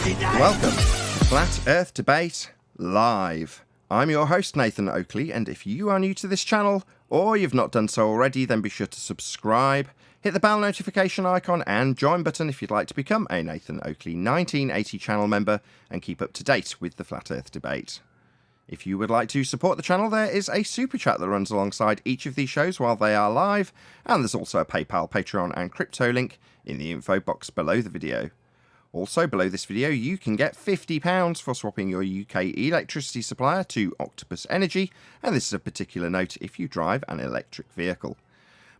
Welcome to Flat Earth Debate Live. I'm your host, Nathan Oakley, and if you are new to this channel, or you've not done so already, then be sure to subscribe, hit the bell notification icon and join button if you'd like to become a Nathan Oakley 1980 channel member and keep up to date with the Flat Earth Debate. If you would like to support the channel, there is a super chat that runs alongside each of these shows while they are live, and there's also a PayPal, Patreon and crypto link in the info box below the video. Also, below this video, you can get £50 for swapping your UK electricity supplier to Octopus Energy, and this is a particular note if you drive an electric vehicle.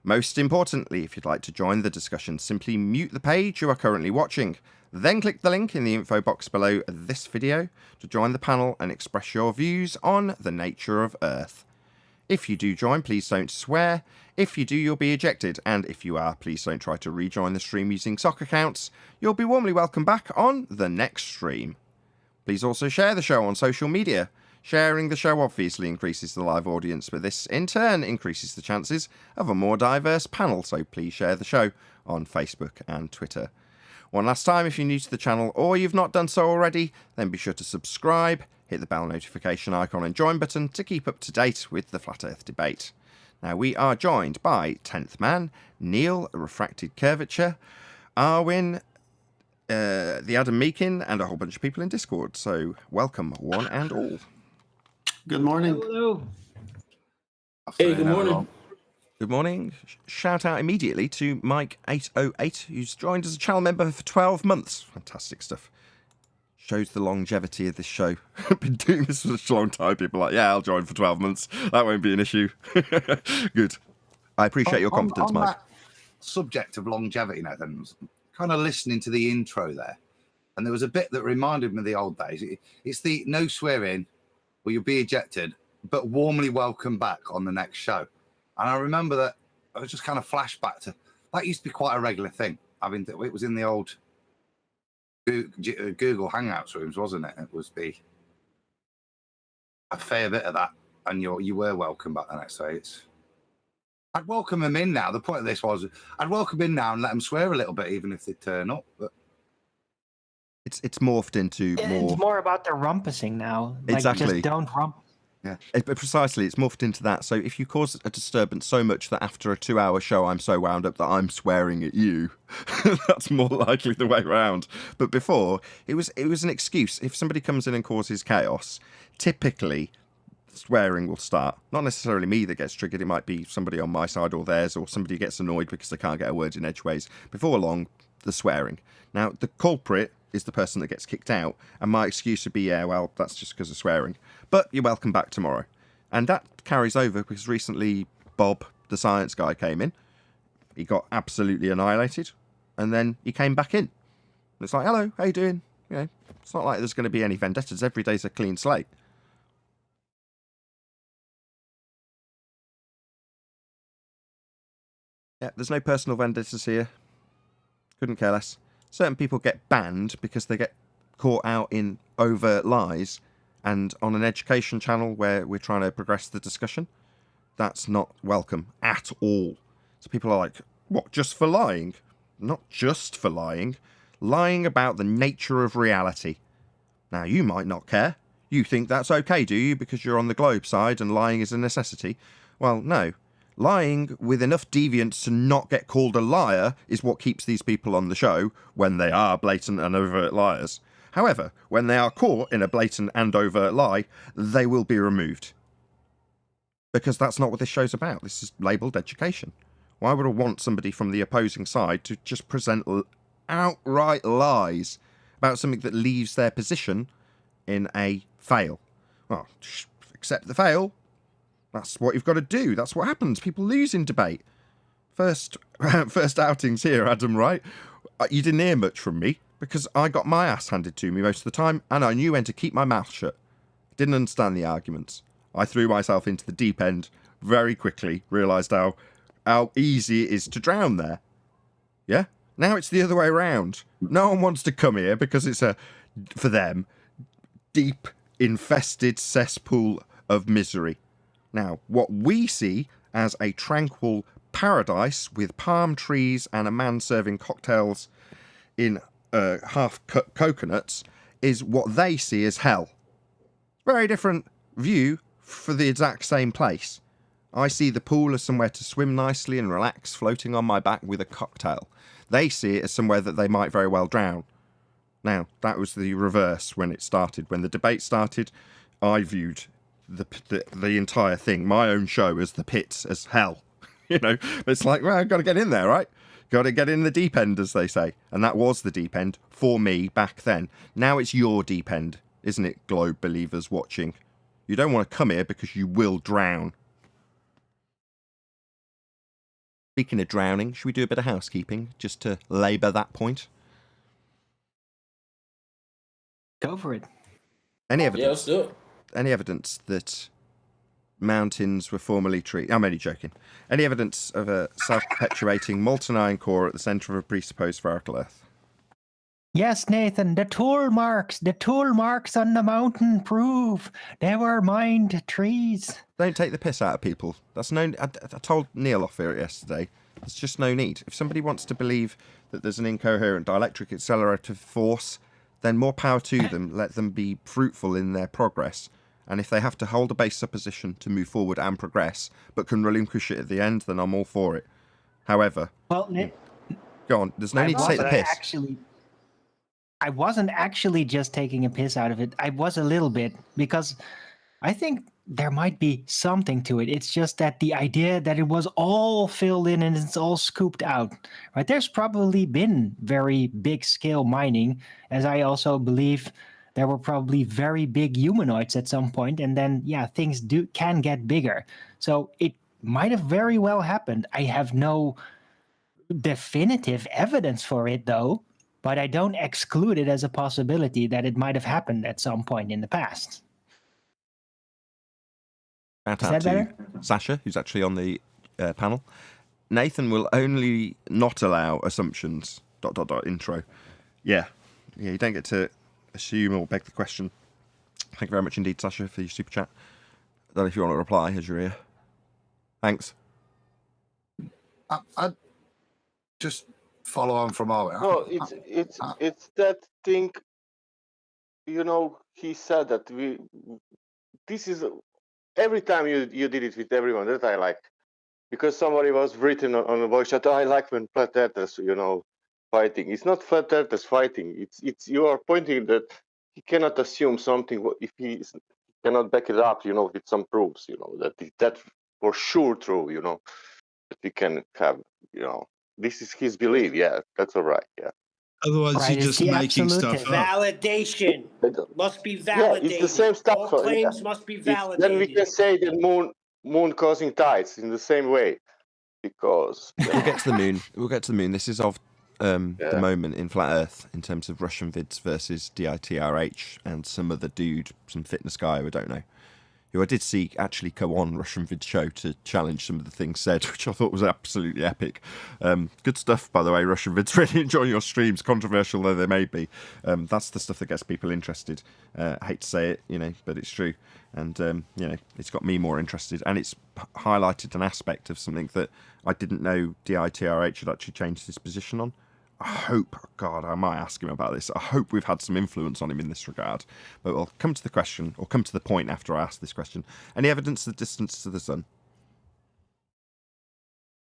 Most importantly, if you'd like to join the discussion, simply mute the page you are currently watching. Then click the link in the info box below this video to join the panel and express your views on the nature of Earth. If you do join, please don't swear. If you do, you'll be ejected. And if you are, please don't try to rejoin the stream using sock accounts. You'll be warmly welcome back on the next stream. Please also share the show on social media. Sharing the show obviously increases the live audience, but this in turn increases the chances of a more diverse panel, so please share the show on Facebook and Twitter. One last time, if you're new to the channel or you've not done so already, then be sure to subscribe, hit the bell notification icon and join button to keep up to date with the Flat Earth Debate. Now, we are joined by 10th Man, Neil, Refracted Curvature, Arwin, the Adam Meakin, and a whole bunch of people in Discord. So, welcome, one and all. Good morning. Hello. Hey, good morning. Good morning. Shout out immediately to Mike808, who's joined as a channel member for 12 months. Fantastic stuff. Shows the longevity of this show. I've been doing this for such a long time. People are like, yeah, I'll join for 12 months. That won't be an issue. Good. I appreciate your confidence, Mike. That subject of longevity, Nathan, kind of listening to the intro there, and there was a bit that reminded me of the old days. It's the no swearing, or you'll be ejected, but warmly welcome back on the next show. And I remember that I was just kind of flashback to that used to be quite a regular thing. I mean, it was in the old Google Hangouts rooms, wasn't it? It was a fair bit of that, and you were welcome back the next day. I'd welcome them in now. The point of this was I'd welcome in now and let them swear a little bit, even if they turn up. But it's morphed into more. It's more about the rumpusing now. Like, exactly. Just don't rump. Yeah, precisely. It's morphed into that. So if you cause a disturbance so much that after a 2-hour show I'm so wound up that I'm swearing at you, that's more likely the way round. But before, it was an excuse. If somebody comes in and causes chaos, typically swearing will start. Not necessarily me that gets triggered. It might be somebody on my side or theirs, or somebody gets annoyed because they can't get a word in edgeways. Before long, the swearing. Now, the culprit is the person that gets kicked out, and my excuse would be, yeah, well, that's just because of swearing. But you're welcome back tomorrow. And that carries over because recently Bob, the science guy, came in. He got absolutely annihilated, and then he came back in. And it's like, hello, how you doing? You know, it's not like there's going to be any vendettas. Every day's a clean slate. Yeah, there's no personal vendettas here. Couldn't care less. Certain people get banned because they get caught out in overt lies, and on an education channel where we're trying to progress the discussion, that's not welcome at all. So people are like, what, just for lying? Not just for lying. Lying about the nature of reality. Now, you might not care. You think that's okay, do you? Because you're on the globe side and lying is a necessity. Well, no. Lying with enough deviance to not get called a liar is what keeps these people on the show when they are blatant and overt liars. However, when they are caught in a blatant and overt lie, they will be removed. Because that's not what this show's about. This is labelled education. Why would I want somebody from the opposing side to just present outright lies about something that leaves their position in a fail? Well, just accept the fail. That's what you've got to do. That's what happens. People lose in debate. First outings here, Adam, right? You didn't hear much from me because I got my ass handed to me most of the time, and I knew when to keep my mouth shut. Didn't understand the arguments. I threw myself into the deep end very quickly, realised how easy it is to drown there. Yeah? Now it's the other way around. No one wants to come here because it's for them, deep, infested cesspool of misery. Now, what we see as a tranquil paradise with palm trees and a man serving cocktails in half-cut coconuts is what they see as hell. Very different view for the exact same place. I see the pool as somewhere to swim nicely and relax, floating on my back with a cocktail. They see it as somewhere that they might very well drown. Now, that was the reverse when it started. When the debate started, I viewed the entire thing, my own show, as the pits, as hell. You know, it's like, well, I've got to get in there, right? Got to get in the deep end, as they say. And that was the deep end for me back then. Now it's your deep end, isn't it, Globe believers watching? You don't want to come here because you will drown. Speaking of drowning, should we do a bit of housekeeping just to labour that point? Go for it. Any evidence? Yeah, let's do it. Any evidence that mountains were formerly trees? I'm only joking. Any evidence of a self-perpetuating molten iron core at the centre of a presupposed spherical Earth? Yes, Nathan, the tool marks on the mountain prove they were mined trees. Don't take the piss out of people. That's no. I told Neil off here yesterday. There's just no need. If somebody wants to believe that there's an incoherent dielectric accelerative force, then more power to them. Let them be fruitful in their progress. And if they have to hold a base supposition to move forward and progress, but can relinquish it at the end, then I'm all for it. However, Well, go on. There's no need to take the piss. I wasn't actually just taking a piss out of it. I was a little bit, because I think there might be something to it. It's just that the idea that it was all filled in and it's all scooped out, right? There's probably been very big scale mining, as I also believe there were probably very big humanoids at some point, and then things can get bigger. So it might have very well happened. I have no definitive evidence for it though, but I don't exclude it as a possibility that it might have happened at some point in the past. Shout Is out that to better? Sasha, who's actually on the panel. Nathan will only not allow assumptions. ... intro. Yeah, you don't get to assume or beg the question. Thank you very much indeed, Sasha, for your super chat. I don't know if you want to reply, as you're here. Thanks. I just follow on from Owen. No, it's that thing. You know, he said that this is every time you did it with everyone that I like, because somebody was written on the voice chat. I like when flat earthers, fighting. It's not flat earthers fighting. It's you are pointing that he cannot assume something if he cannot back it up, with some proofs, that for sure true, that we can have, this is his belief. Yeah, that's all right. Yeah. Otherwise, Right, you're it's just the making stuff absolute up. Validation must be Yeah, validated. it's the same stuff. All claims must be validated. Then we can say that moon causing tides in the same way, because We'll get to the moon. We'll get to the moon. This is of the moment in Flat Earth in terms of Russian vids versus DITRH and some other dude, some fitness guy who I don't know, who I did see actually go on Russian Vid show to challenge some of the things said, which I thought was absolutely epic. Good stuff, by the way, Russian Vids. Really enjoying your streams, controversial though they may be. That's the stuff that gets people interested. I hate to say it, but it's true. And, it's got me more interested. And it's highlighted an aspect of something that I didn't know DITRH had actually changed his position on. I hope, God, I might ask him about this. I hope we've had some influence on him in this regard. But we'll come to the question, or come to the point after I ask this question. Any evidence of the distance to the sun?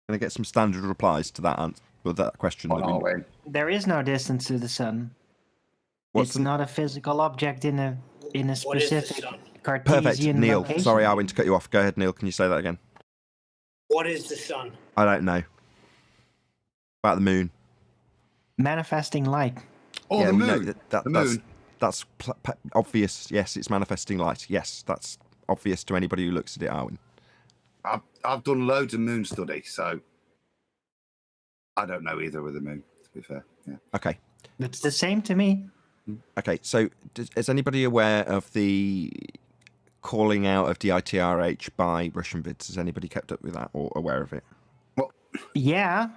Going to get some standard replies to that answer, or that question. There is no distance to the sun. It's not a physical object in a specific Cartesian Perfect, Neil. location. Sorry, I went to cut you off. Go ahead, Neil. Can you say that again? What is the sun? I don't know. About the moon. Manifesting light. Oh, the we know moon. that, The moon. that's obvious. Yes, it's manifesting light. Yes, that's obvious to anybody who looks at it, Arwen. I've done loads of moon study, so I don't know either with the moon, to be fair. Yeah. Okay. It's the same to me. Okay, so is anybody aware of the calling out of DITRH by Russian vids? Has anybody kept up with that or aware of it? Well, Yeah,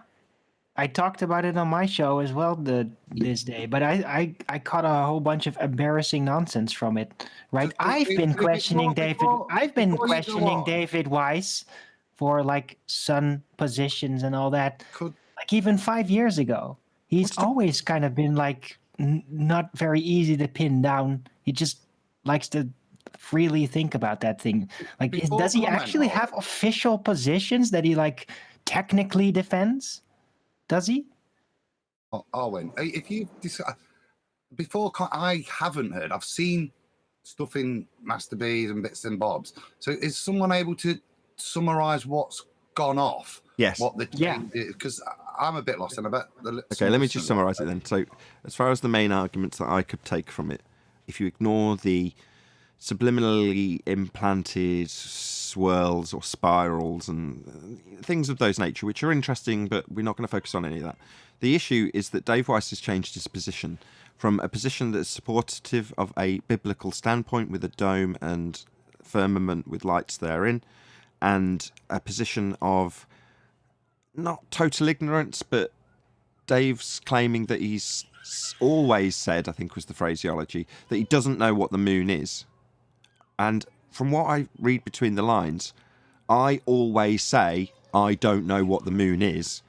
I talked about it on my show as well this day, but I caught a whole bunch of embarrassing nonsense from it. Right? I've been questioning David Weiss for like sun positions and all that. Like even 5 years ago, he's always kind of been like not very easy to pin down. He just likes to freely think about that thing. Like, does he actually have official positions that he like technically defends? Does he? Arwen, if you before, I haven't heard. I've seen stuff in Master B's and bits and bobs. So is someone able to summarize what's gone off? Yes. What the because I'm a bit lost, and I bet. Okay, let me just summarize it then. So, as far as the main arguments that I could take from it, if you ignore the subliminally implanted swirls or spirals and things of those nature, which are interesting, but we're not going to focus on any of that. The issue is that Dave Weiss has changed his position from a position that is supportive of a biblical standpoint with a dome and firmament with lights therein, and a position of not total ignorance, but Dave's claiming that he's always said, I think was the phraseology, that he doesn't know what the moon is. And from what I read between the lines, I always say I don't know what the moon is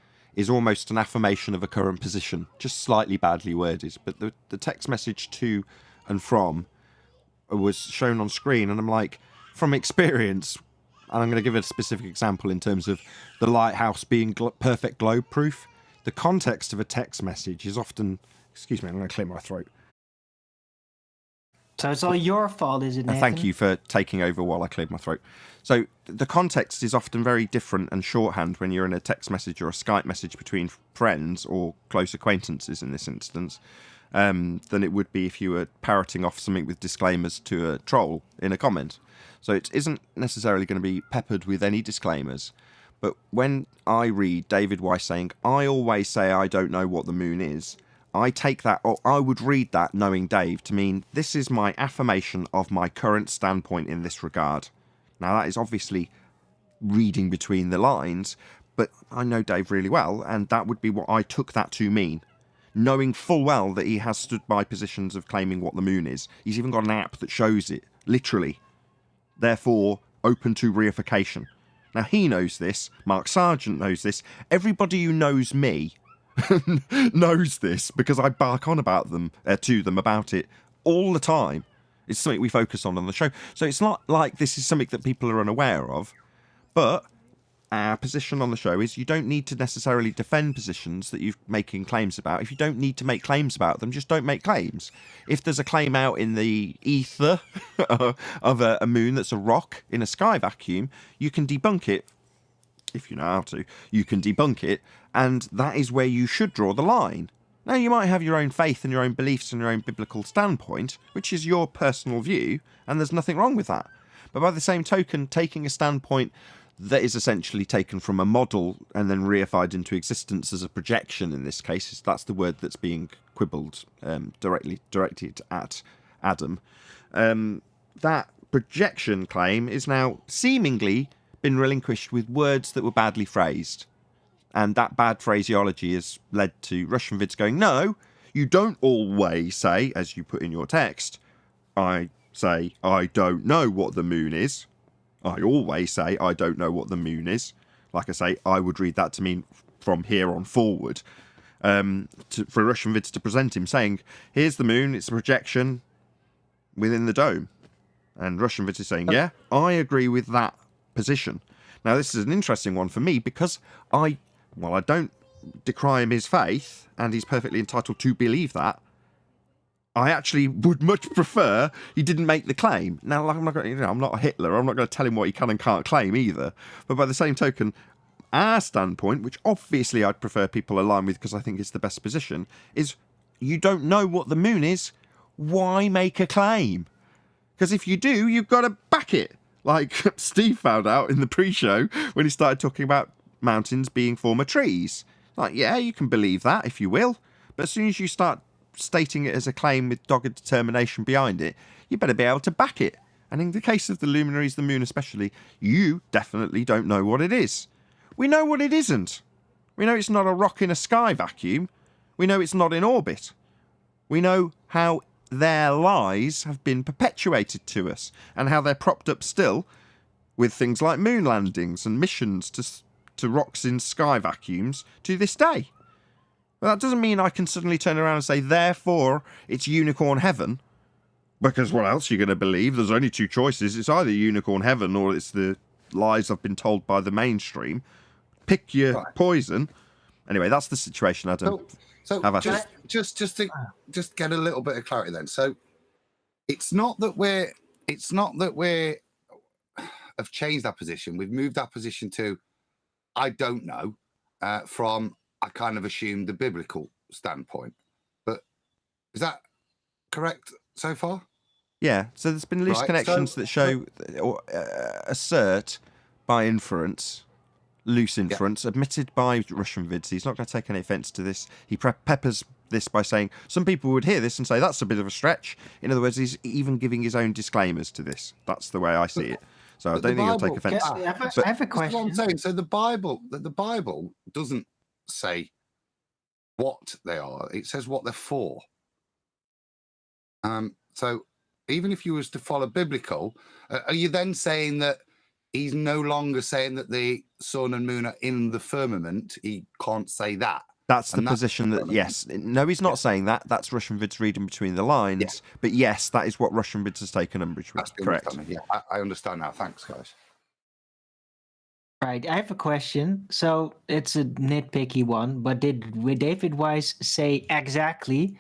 almost an affirmation of a current position, just slightly badly worded. But the text message to and from was shown on screen, and I'm like, from experience, and I'm going to give a specific example in terms of the lighthouse being perfect globe proof. The context of a text message is often... Excuse me, I'm going to clear my throat. So it's all your fault, is it, Nathan? Thank you for taking over while I cleared my throat. So the context is often very different and shorthand when you're in a text message or a Skype message between friends or close acquaintances in this instance, than it would be if you were parroting off something with disclaimers to a troll in a comment. So it isn't necessarily going to be peppered with any disclaimers. But when I read David Weiss saying, I always say I don't know what the moon is, I take that, or I would read that, knowing Dave, to mean this is my affirmation of my current standpoint in this regard. Now, that is obviously reading between the lines, but I know Dave really well, and that would be what I took that to mean. Knowing full well that he has stood by positions of claiming what the moon is. He's even got an app that shows it, literally. Therefore, open to reification. Now, he knows this. Mark Sargent knows this. Everybody who knows me knows this, because I bark on about them to them about it all the time. It's something we focus on the show, so it's not like this is something that people are unaware of. But our position on the show is you don't need to necessarily defend positions that you're making claims about. If you don't need to make claims about them, just don't make claims. If there's a claim out in the ether of a moon that's a rock in a sky vacuum, you can debunk it. If you know how to, you can debunk it, and that is where you should draw the line. Now, you might have your own faith and your own beliefs and your own biblical standpoint, which is your personal view, and there's nothing wrong with that. But by the same token, taking a standpoint that is essentially taken from a model and then reified into existence as a projection, in this case, that's the word that's being quibbled, directed at Adam. That projection claim is now seemingly been relinquished with words that were badly phrased. And that bad phraseology has led to Russian vids going, no, you don't always say, as you put in your text, I say, I don't know what the moon is. I always say, I don't know what the moon is. Like I say, I would read that to mean from here on forward. For Russian vids to present him saying, here's the moon, it's a projection within the dome. And Russian vids is saying, yeah, I agree with that position. Now, this is an interesting one for me because I don't decry him his faith, and he's perfectly entitled to believe that. I actually would much prefer he didn't make the claim. Now, I'm not a Hitler. I'm not going to tell him what he can and can't claim either. But by the same token, our standpoint, which obviously I'd prefer people align with because I think it's the best position, is you don't know what the moon is. Why make a claim? Because if you do, you've got to back it. Like Steve found out in the pre-show when he started talking about mountains being former trees. Like, yeah, you can believe that if you will. But as soon as you start stating it as a claim with dogged determination behind it, you better be able to back it. And in the case of the luminaries, the moon especially, you definitely don't know what it is. We know what it isn't. We know it's not a rock in a sky vacuum. We know it's not in orbit. We know how their lies have been perpetuated to us and how they're propped up still with things like moon landings and missions to rocks in sky vacuums to this day. But that doesn't mean I can suddenly turn around and say, therefore, it's unicorn heaven. Because what else are you going to believe? There's only two choices. It's either unicorn heaven or it's the lies I've been told by the mainstream. Pick your poison. Anyway, that's the situation, Adam. So just to get a little bit of clarity then. So it's not that we have changed our position. We've moved our position to I don't know from I kind of assumed the biblical standpoint. But is that correct so far? Yeah, so there's been loose connections that show or assert by inference, loose inference, admitted by Russian vids. He's not going to take any offence to this. He peppers this by saying some people would hear this and say that's a bit of a stretch. In other words, he's even giving his own disclaimers to this. That's the way I see it. So I don't think he'll take offence. I have a question. What I'm saying. So the Bible doesn't say what they are. It says what they're for. So even if you was to follow biblical, are you then saying that he's no longer saying that the sun and moon are in the firmament? He can't say that. That's the position that, yes. No, he's not saying that. That's Russian vids reading between the lines. Yeah. But yes, that is what Russian vids has taken umbrage with. That's correct. Yeah, I understand now. Thanks, guys. Right, I have a question. So it's a nitpicky one, but did David Weiss say exactly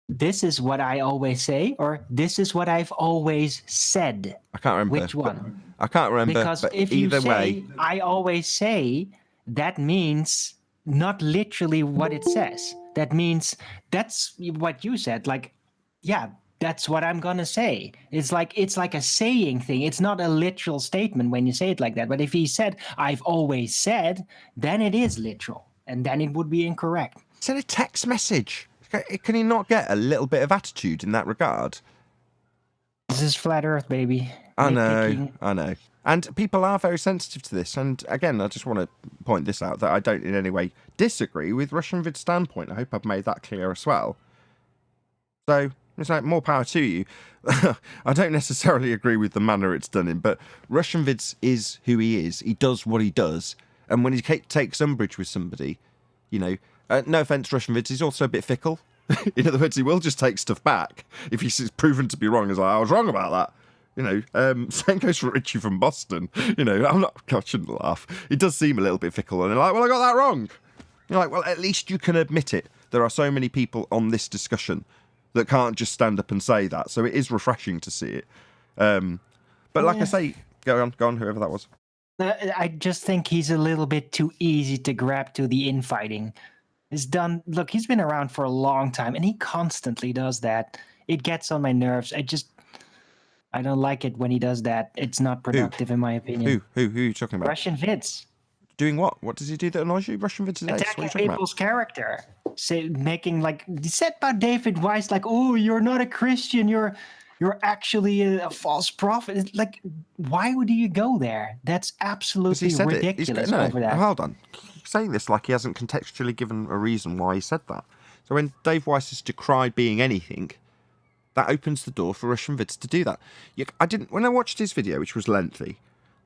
this is what I always say, or this is what I've always said? I can't remember. Which one? I can't remember. Because but if either you say way, I always say, that means not literally what it says. That means that's what you said. Like, yeah, that's what I'm gonna say. It's like a saying thing. It's not a literal statement when you say it like that. But if he said I've always said, then it is literal, and then it would be incorrect. Send a text message. Can he not get a little bit of attitude in that regard? This is flat Earth, baby. I know. And people are very sensitive to this. And again, I just want to point this out, that I don't in any way disagree with Russian vid's standpoint. I hope I've made that clear as well. So it's like, more power to you. I don't necessarily agree with the manner it's done in, but Russian vids is who he is. He does what he does. And when he takes umbrage with somebody, you know, no offence, Russian vids, he's also a bit fickle. In other words, he will just take stuff back if he's proven to be wrong. He's like, I was wrong about that. You know, same goes for Richie from Boston. You know, I shouldn't laugh. He does seem a little bit fickle, and they're like, well, I got that wrong. You're like, well, at least you can admit it. There are so many people on this discussion that can't just stand up and say that. So it is refreshing to see it. But like I say, go on, whoever that was. I just think he's a little bit too easy to grab to the infighting. It's done. Look, he's been around for a long time, and he constantly does that. It gets on my nerves. I don't like it when he does that. It's not productive, in my opinion. Who are you talking about? Russian vids. Doing what? What does he do that annoys you? Russian vids today? Attacking people's character. Making, like, he said about David Weiss, like, oh, you're not a Christian. You're actually a false prophet. It's like, why would you go there? That's absolutely ridiculous over that. Hold on. Saying this like he hasn't contextually given a reason why he said that. So when Dave Weiss has decried being anything, that opens the door for Russian vids to do that. When I watched his video, which was lengthy,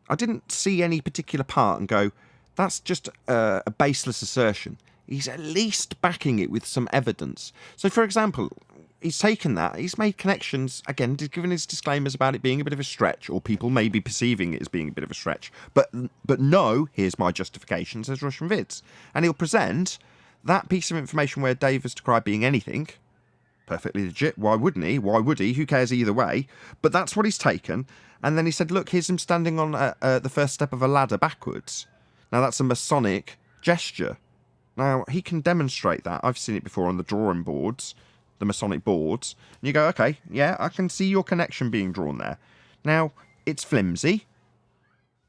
I didn't see any particular part and go, that's just a baseless assertion. He's at least backing it with some evidence. So, for example, he's taken that, he's made connections, again, given his disclaimers about it being a bit of a stretch, or people may be perceiving it as being a bit of a stretch. But no, here's my justification, says Russian vids. And he'll present that piece of information where Dave has decried being anything. Perfectly legit. Why wouldn't he? Why would he? Who cares either way? But that's what he's taken. And then he said, look, here's him standing on the first step of a ladder backwards. Now, that's a Masonic gesture. Now, he can demonstrate that. I've seen it before on the drawing boards, the Masonic boards. And you go, okay, yeah, I can see your connection being drawn there. Now, it's flimsy,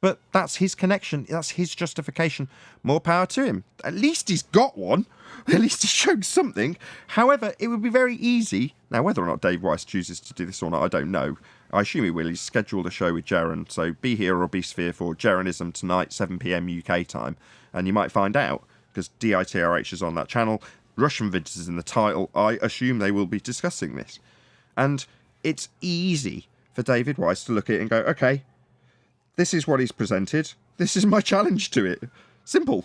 but that's his connection. That's his justification. More power to him. At least he's got one. At least he showed something. However, it would be very easy. Now, whether or not Dave Weiss chooses to do this or not, I don't know. I assume he will. He's scheduled a show with Jaren, so be here or be sphere for Jarenism tonight, 7 p.m. UK time, and you might find out, because DITRH is on that channel. Russian vids is in the title. I assume they will be discussing this. And it's easy for David Weiss to look at it and go, okay, this is what he's presented. This is my challenge to it. Simple.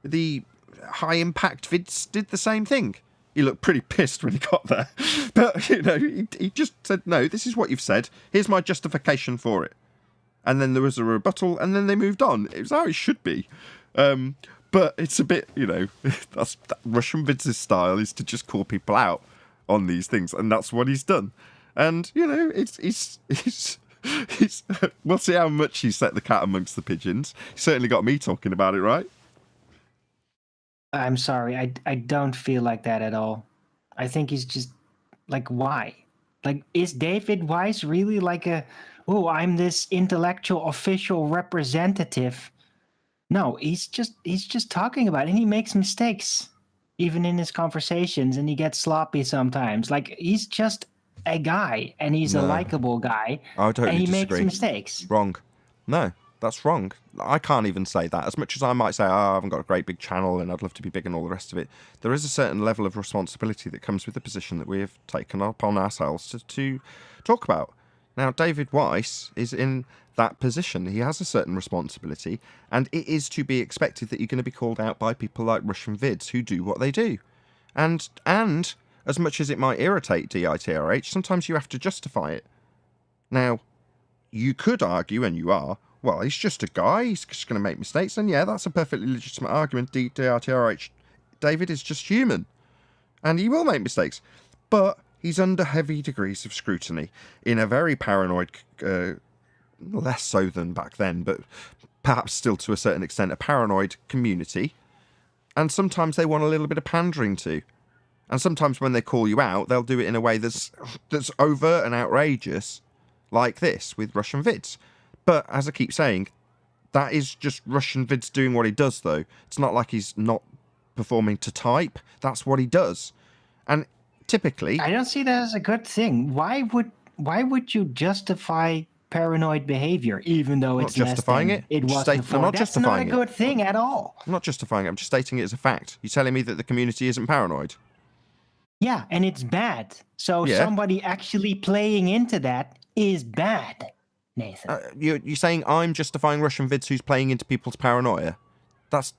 The high impact vids did the same thing. He looked pretty pissed when he got there, but he just said, "No, this is what you've said. Here's my justification for it." And then there was a rebuttal, and then they moved on. It was how it should be. But it's a bit, that's Russian Vids' style, is to just call people out on these things, and that's what he's done. And it's we'll see how much he set the cat amongst the pigeons. He certainly got me talking about it, right? I'm sorry, I don't feel like that at all. I think he's just like, why? Like, is David Weiss really like I'm this intellectual official representative? No, he's just talking about it, and he makes mistakes, even in his conversations, and he gets sloppy sometimes. Like, he's just a guy, and he's a likable guy, I totally and he disagree. makes mistakes. Wrong. No, that's wrong. I can't even say that. As much as I might say, I haven't got a great big channel and I'd love to be big and all the rest of it, there is a certain level of responsibility that comes with the position that we have taken upon ourselves to talk about. Now, David Weiss is in that position. He has a certain responsibility, and it is to be expected that you're going to be called out by people like Russian Vids who do what they do. And as much as it might irritate DITRH, sometimes you have to justify it. Now, you could argue, and you are, well, he's just a guy, he's just going to make mistakes, and yeah, that's a perfectly legitimate argument. DITRH, David is just human, and he will make mistakes. But he's under heavy degrees of scrutiny in a very paranoid, less so than back then, but perhaps still to a certain extent, a paranoid community. And sometimes they want a little bit of pandering to. And sometimes when they call you out, they'll do it in a way that's overt and outrageous, like this with Russian Vids. But as I keep saying, that is just Russian Vids doing what he does, though. It's not like he's not performing to type. That's what he does. And typically, I don't see that as a good thing. Why would you justify paranoid behavior, even though it's not justifying less than it was before? I'm not That's justifying not a good thing at all. I'm not justifying it. I'm just stating it as a fact. You're telling me that the community isn't paranoid? Yeah, and it's bad. So somebody actually playing into that is bad, Nathan. You're saying I'm justifying Russian Vids who's playing into people's paranoia? That's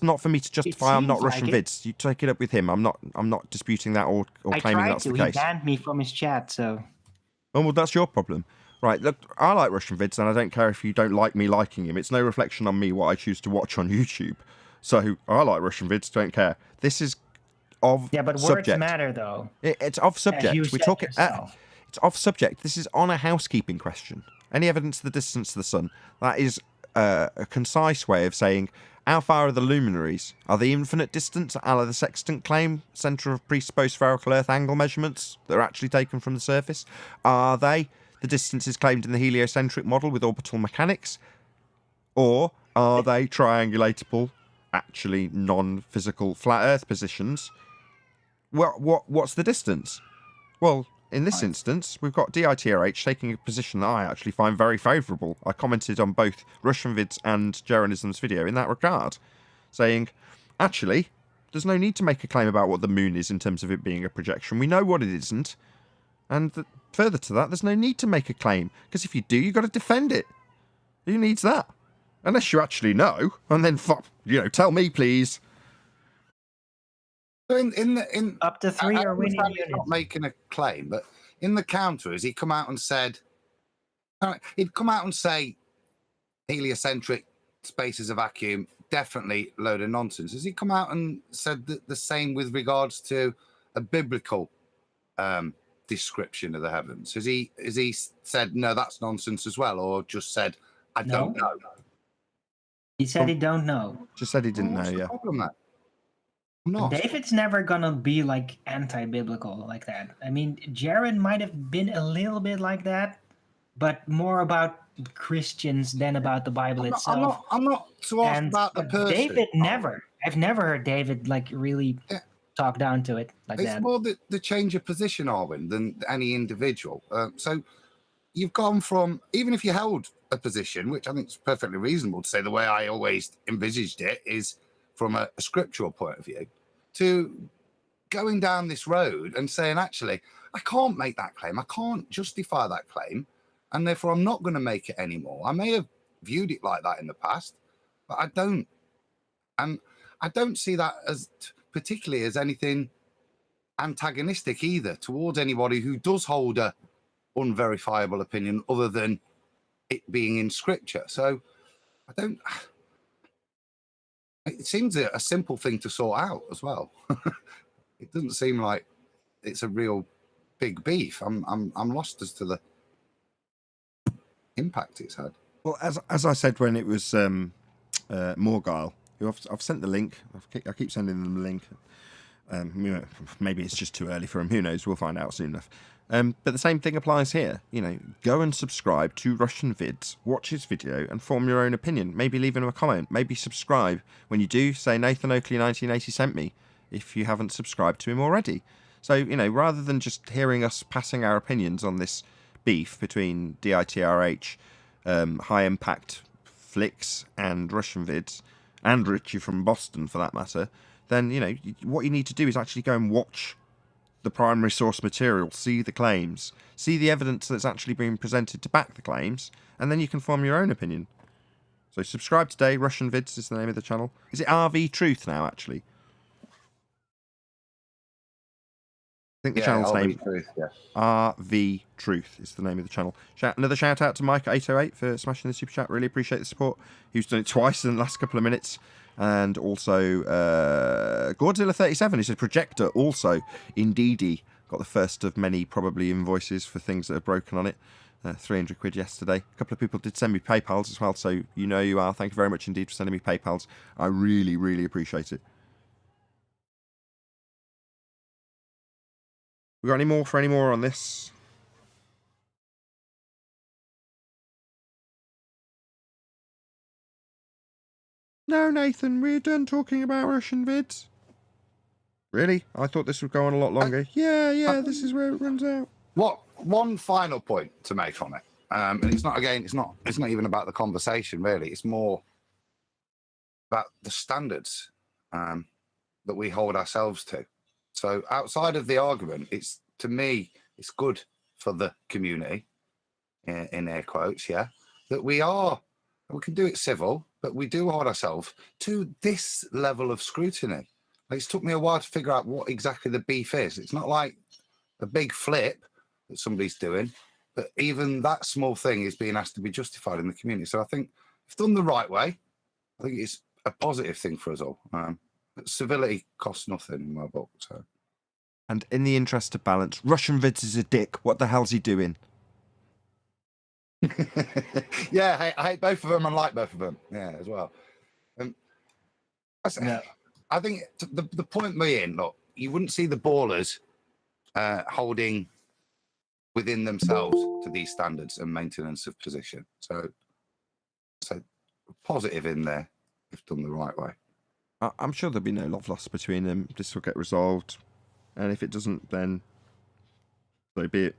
not for me to justify. I'm not Russian Vids. You take it up with him. I'm not disputing that or claiming that's the case. He banned me from his chat, so. Oh, well, that's your problem. Right, look, I like Russian Vids, and I don't care if you don't like me liking him. It's no reflection on me what I choose to watch on YouTube. So I like Russian Vids, don't care. This is of but subject. Words matter, though. It's of subject. We're talking. It's of subject. This is on a housekeeping question. Any evidence of the distance to the sun? That is a concise way of saying, how far are the luminaries? Are they infinite distance, a la the sextant claim, centre of presupposed spherical Earth angle measurements that are actually taken from the surface? Are they the distances claimed in the heliocentric model with orbital mechanics? Or are they triangulatable, actually non-physical flat Earth positions? What's the distance? Well, in this instance, we've got DITRH taking a position that I actually find very favourable. I commented on both Russian Vids and Jeronism's video in that regard, saying, actually, there's no need to make a claim about what the moon is in terms of it being a projection. We know what it isn't. And further to that, there's no need to make a claim, because if you do, you've got to defend it. Who needs that? Unless you actually know, and then, tell me, please. So in up to 3 are winning units. Not making a claim, but in the counter, has he come out and said? He'd come out and say, heliocentric space is a vacuum, definitely load of nonsense. Has he come out and said the same with regards to a biblical description of the heavens? Has he said no, that's nonsense as well, or just said I don't know? He said he don't know. Just said he didn't know. Yeah. Problem, that? No. David's never gonna be like anti-biblical like that. I mean, Jaron might have been a little bit like that, but more about Christians than about the Bible itself. I'm not so often about the person. David never. I've never heard David like really talk down to it like that. It's more the change of position, Arwin, than any individual. So you've gone from, even if you held a position, which I think is perfectly reasonable to say, the way I always envisaged it is from a scriptural point of view, to going down this road and saying, actually, I can't make that claim. I can't justify that claim. And therefore, I'm not going to make it anymore. I may have viewed it like that in the past, but I don't. And I don't see that as particularly as anything antagonistic either towards anybody who does hold a unverifiable opinion other than it being in scripture. So I don't. It seems a simple thing to sort out as well. It doesn't seem like it's a real big beef. I'm lost as to the impact it's had. Well, as I said when it was Morgile, who I've sent the link. I keep sending them the link. Maybe it's just too early for him. Who knows? We'll find out soon enough. But the same thing applies here. You know, go and subscribe to Russian Vids, watch his video, and form your own opinion. Maybe leave him a comment. Maybe subscribe. When you do, say Nathan Oakley 1980 sent me, if you haven't subscribed to him already. So, you know, rather than just hearing us passing our opinions on this beef between DITRH, High Impact Flicks, and Russian Vids, and Richie from Boston for that matter, then, you know, what you need to do is actually go and watch the primary source material, see the claims, see the evidence that's actually being presented to back the claims, and then you can form your own opinion. So subscribe today. Russian Vids is the name of the channel. Is it RV Truth now, actually? I think the channel's name RV Truth is the name of the channel. Another shout out to Mike808 for smashing the super chat. Really appreciate the support. He's done it twice in the last couple of minutes. And also Godzilla37 is a projector. Also, Indeedy got the first of many probably invoices for things that are broken on it. 300 quid yesterday. A couple of people did send me PayPals as well, so you know you are. Thank you very much indeed for sending me PayPals. I really, really appreciate it. We got any more on this? No, Nathan, we're done talking about Russian Vids. Really? I thought this would go on a lot longer. Yeah, this is where it runs out. One final point to make on it, and it's not even about the conversation really. It's more about the standards that we hold ourselves to. So outside of the argument, to me, it's good for the community, in air quotes, yeah, that we can do it civil, but we do hold ourselves to this level of scrutiny. Like, it's took me a while to figure out what exactly the beef is. It's not like a big flip that somebody's doing, but even that small thing is being asked to be justified in the community. So I think if done the right way, I think it's a positive thing for us all. Civility costs nothing in my book. So. And in the interest of balance, Russian Vids is a dick. What the hell's he doing? Yeah, I hate both of them and like both of them. Yeah, as well. I think the point being, look, you wouldn't see the ballers holding within themselves to these standards and maintenance of position. So positive in there if done the right way. I'm sure there'll be no love lost between them. This will get resolved. And if it doesn't, then so be it.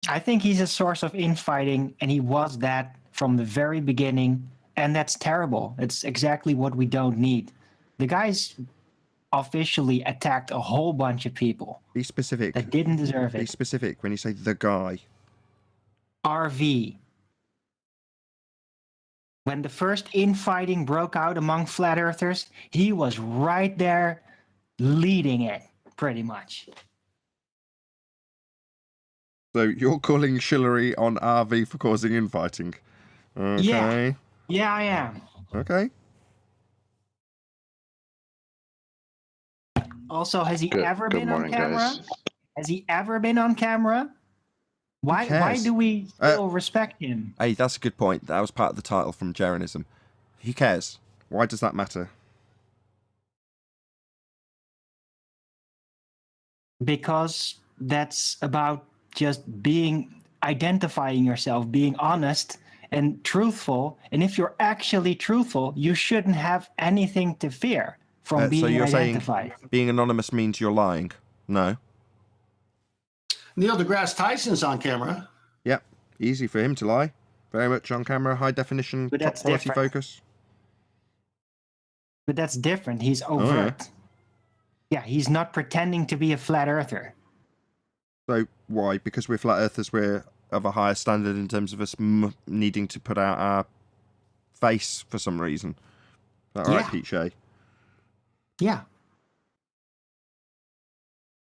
I think he's a source of infighting, and he was that from the very beginning, and that's terrible. It's exactly what we don't need. The guy's officially attacked a whole bunch of people. Be specific. That didn't deserve it. Be specific when you say the guy. RV. When the first infighting broke out among flat earthers, he was right there leading it, pretty much. So you're calling Shillery on RV for causing infighting? Okay. Yeah, I am. Okay. Also, has he ever been on camera? Guys. Has he ever been on camera? Why do we still respect him? Hey, that's a good point. That was part of the title from Jeranism. Who cares? Why does that matter? Because that's about just identifying yourself, being honest and truthful. And if you're actually truthful, you shouldn't have anything to fear from being so you're identified. saying being anonymous means you're lying? No. Neil deGrasse Tyson's on camera. Yep. Easy for him to lie. Very much on camera, high definition, But top that's quality different. focus. But that's different. He's overt. Yeah, he's not pretending to be a flat earther. So why? Because we're flat earthers, we're of a higher standard in terms of us needing to put out our face for some reason. All right, Pete Shea. Yeah.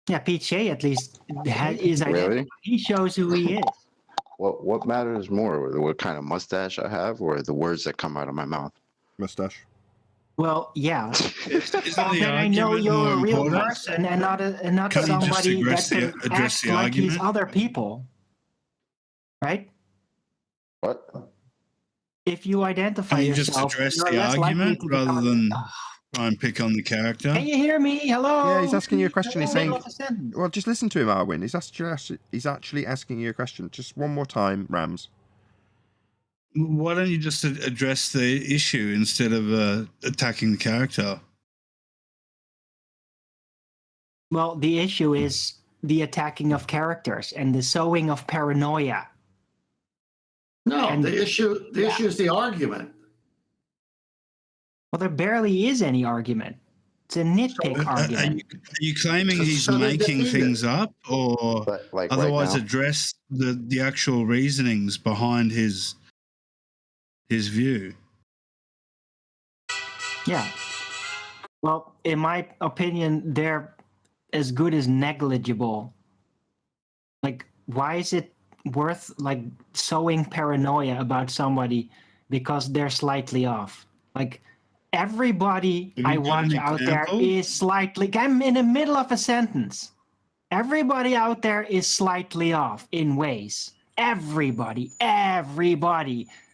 Yeah, Pete Shea at least is identified. Really? He shows who he is. What matters more? What kind of mustache I have, or the words that come out of my mouth? Mustache. Well, yeah. Isn't Well, the then I know argument you're more a real important? person and not Can't you just somebody that can address act the like he's argument? other people. Right? What? If you identify Can you just yourself, address you're the less likely argument to rather become- than try and pick on the character? Can you hear me? Hello? Yeah, he's asking you a question. He's saying, Middle of a sentence. well, just listen to him, Arwin. He's actually asking you a question. Just one more time, Rams. Why don't you just address the issue instead of attacking the character? Well, the issue is the attacking of characters and the sowing of paranoia. No, And- the issue is the argument. Well, there barely is any argument. It's a nitpick Are argument. you claiming he's So they making defeat it. things up, or But like otherwise right now, address the actual reasonings behind his view? Yeah. Well, in my opinion, they're as good as negligible. Like, why is it worth like sowing paranoia about somebody because they're slightly off? Like, everybody Have you I got watch an out there example? is slightly. I'm in the middle of a sentence. Everybody out there is slightly off in ways. Everybody.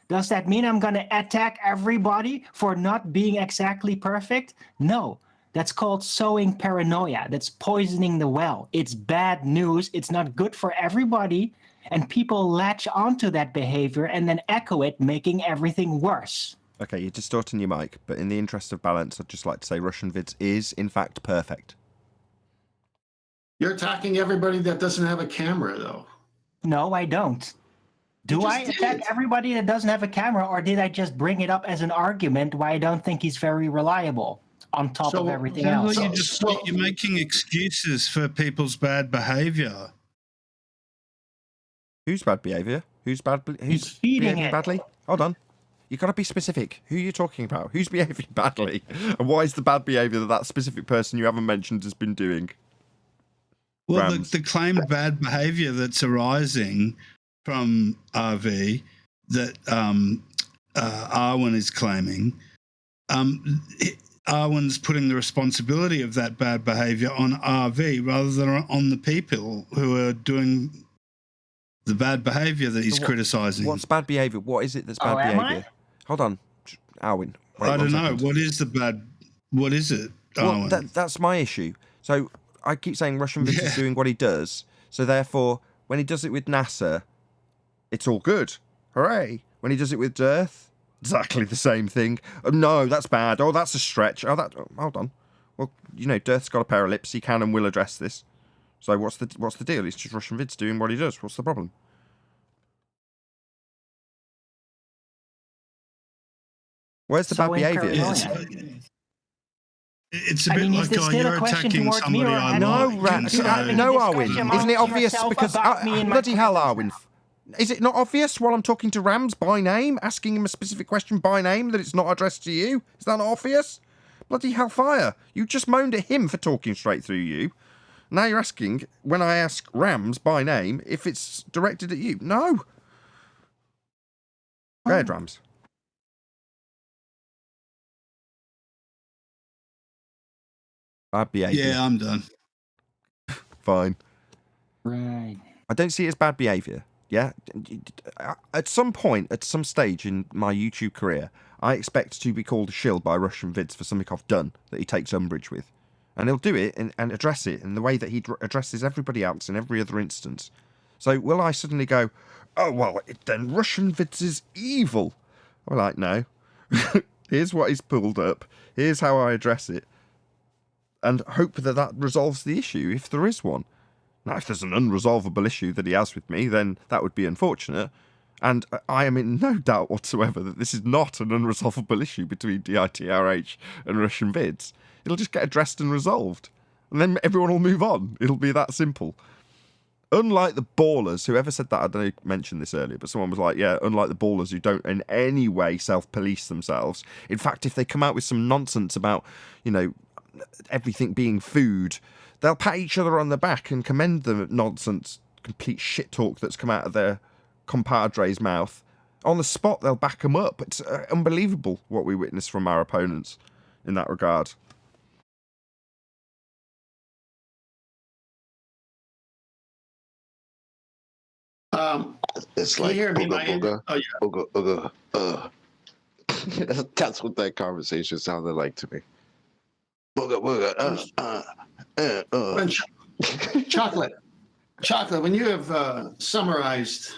Does that mean I'm going to attack everybody for not being exactly perfect? No. That's called sowing paranoia. That's poisoning the well. It's bad news. It's not good for everybody. And people latch onto that behavior and then echo it, making everything worse. Okay, you're distorting your mic, but in the interest of balance, I'd just like to say Russian Vids is, in fact, perfect. You're attacking everybody that doesn't have a camera, though. No, I don't. Do You I just attack did. everybody that doesn't have a camera, or did I just bring it up as an argument why I don't think he's very reliable on top So- of everything Sounds else? like So- you're making excuses for people's bad behaviour. Who's bad behaviour? Who's He's feeding behaving it. badly? Hold on. You've got to be specific. Who are you talking about? Who's behaving badly? And what is the bad behaviour that that specific person you haven't mentioned has been doing? Well, Rams. the claimed bad behaviour that's arising from RV that Arwen is claiming, Arwen's putting the responsibility of that bad behaviour on RV rather than on the people who are doing the bad behaviour that he's So what- criticising. What's bad behaviour? What is it that's bad Oh, am I? behaviour? Hold on. Alwyn. wait I one don't know. second. What is the bad? What is it, Arwen? Well, that's my issue. So I keep saying Russian Vids is Yeah. doing what he does. So therefore, when he does it with NASA, it's all good. Hooray. When he does it with DITRH, exactly the same thing. Oh, no, that's bad. Oh, that's a stretch. Oh, hold on. Well, you know, DIRTH's got a pair of lips. He can and will address this. So what's the deal? It's just Russian Vids doing what he does. What's the problem? Where's the bad Sowing behaviour? paranoia. It's a I bit mean, is like, this oh, still a you're question attacking towards me, somebody or I have No, like. Ra- and you having a no, discussion Arwyn. Isn't amongst it obvious? yourself Because about me and my bloody hell, presence? Arwyn. Is it not obvious while I'm talking to Rams by name, asking him a specific question by name, that it's not addressed to you? Is that not obvious? Bloody hellfire. You just moaned at him for talking straight through you. Now you're asking, when I ask Rams by name, if it's directed at you. No. Go ahead, Rams. Bad behaviour. Yeah, I'm done. Fine. Right. I don't see it as bad behaviour. Yeah. At some point, at some stage in my YouTube career, I expect to be called a shill by Russian Vids for something I've done that he takes umbrage with. And he'll do it and address it in the way that he addresses everybody else in every other instance. So will I suddenly go, oh, well, then Russian Vids is evil? I'm like, no. Here's what he's pulled up. Here's how I address it. And hope that resolves the issue, if there is one. Now, if there's an unresolvable issue that he has with me, then that would be unfortunate. And I am in no doubt whatsoever that this is not an unresolvable issue between DITRH and Russian Vids. It'll just get addressed and resolved. And then everyone will move on. It'll be that simple. unlike the ballers, whoever said that, I don't know who mentioned this earlier, but someone was like, yeah, unlike the ballers who don't in any way self-police themselves. In fact, if they come out with some nonsense about, everything being food, they'll pat each other on the back and commend the nonsense, complete shit talk that's come out of their compadre's mouth. On the spot, they'll back them up. It's unbelievable what we witness from our opponents in that regard. It's Can like you hear me, booga Mike? booga, That's what that conversation sounded like to me. Booga booga. Chocolate, when you have summarized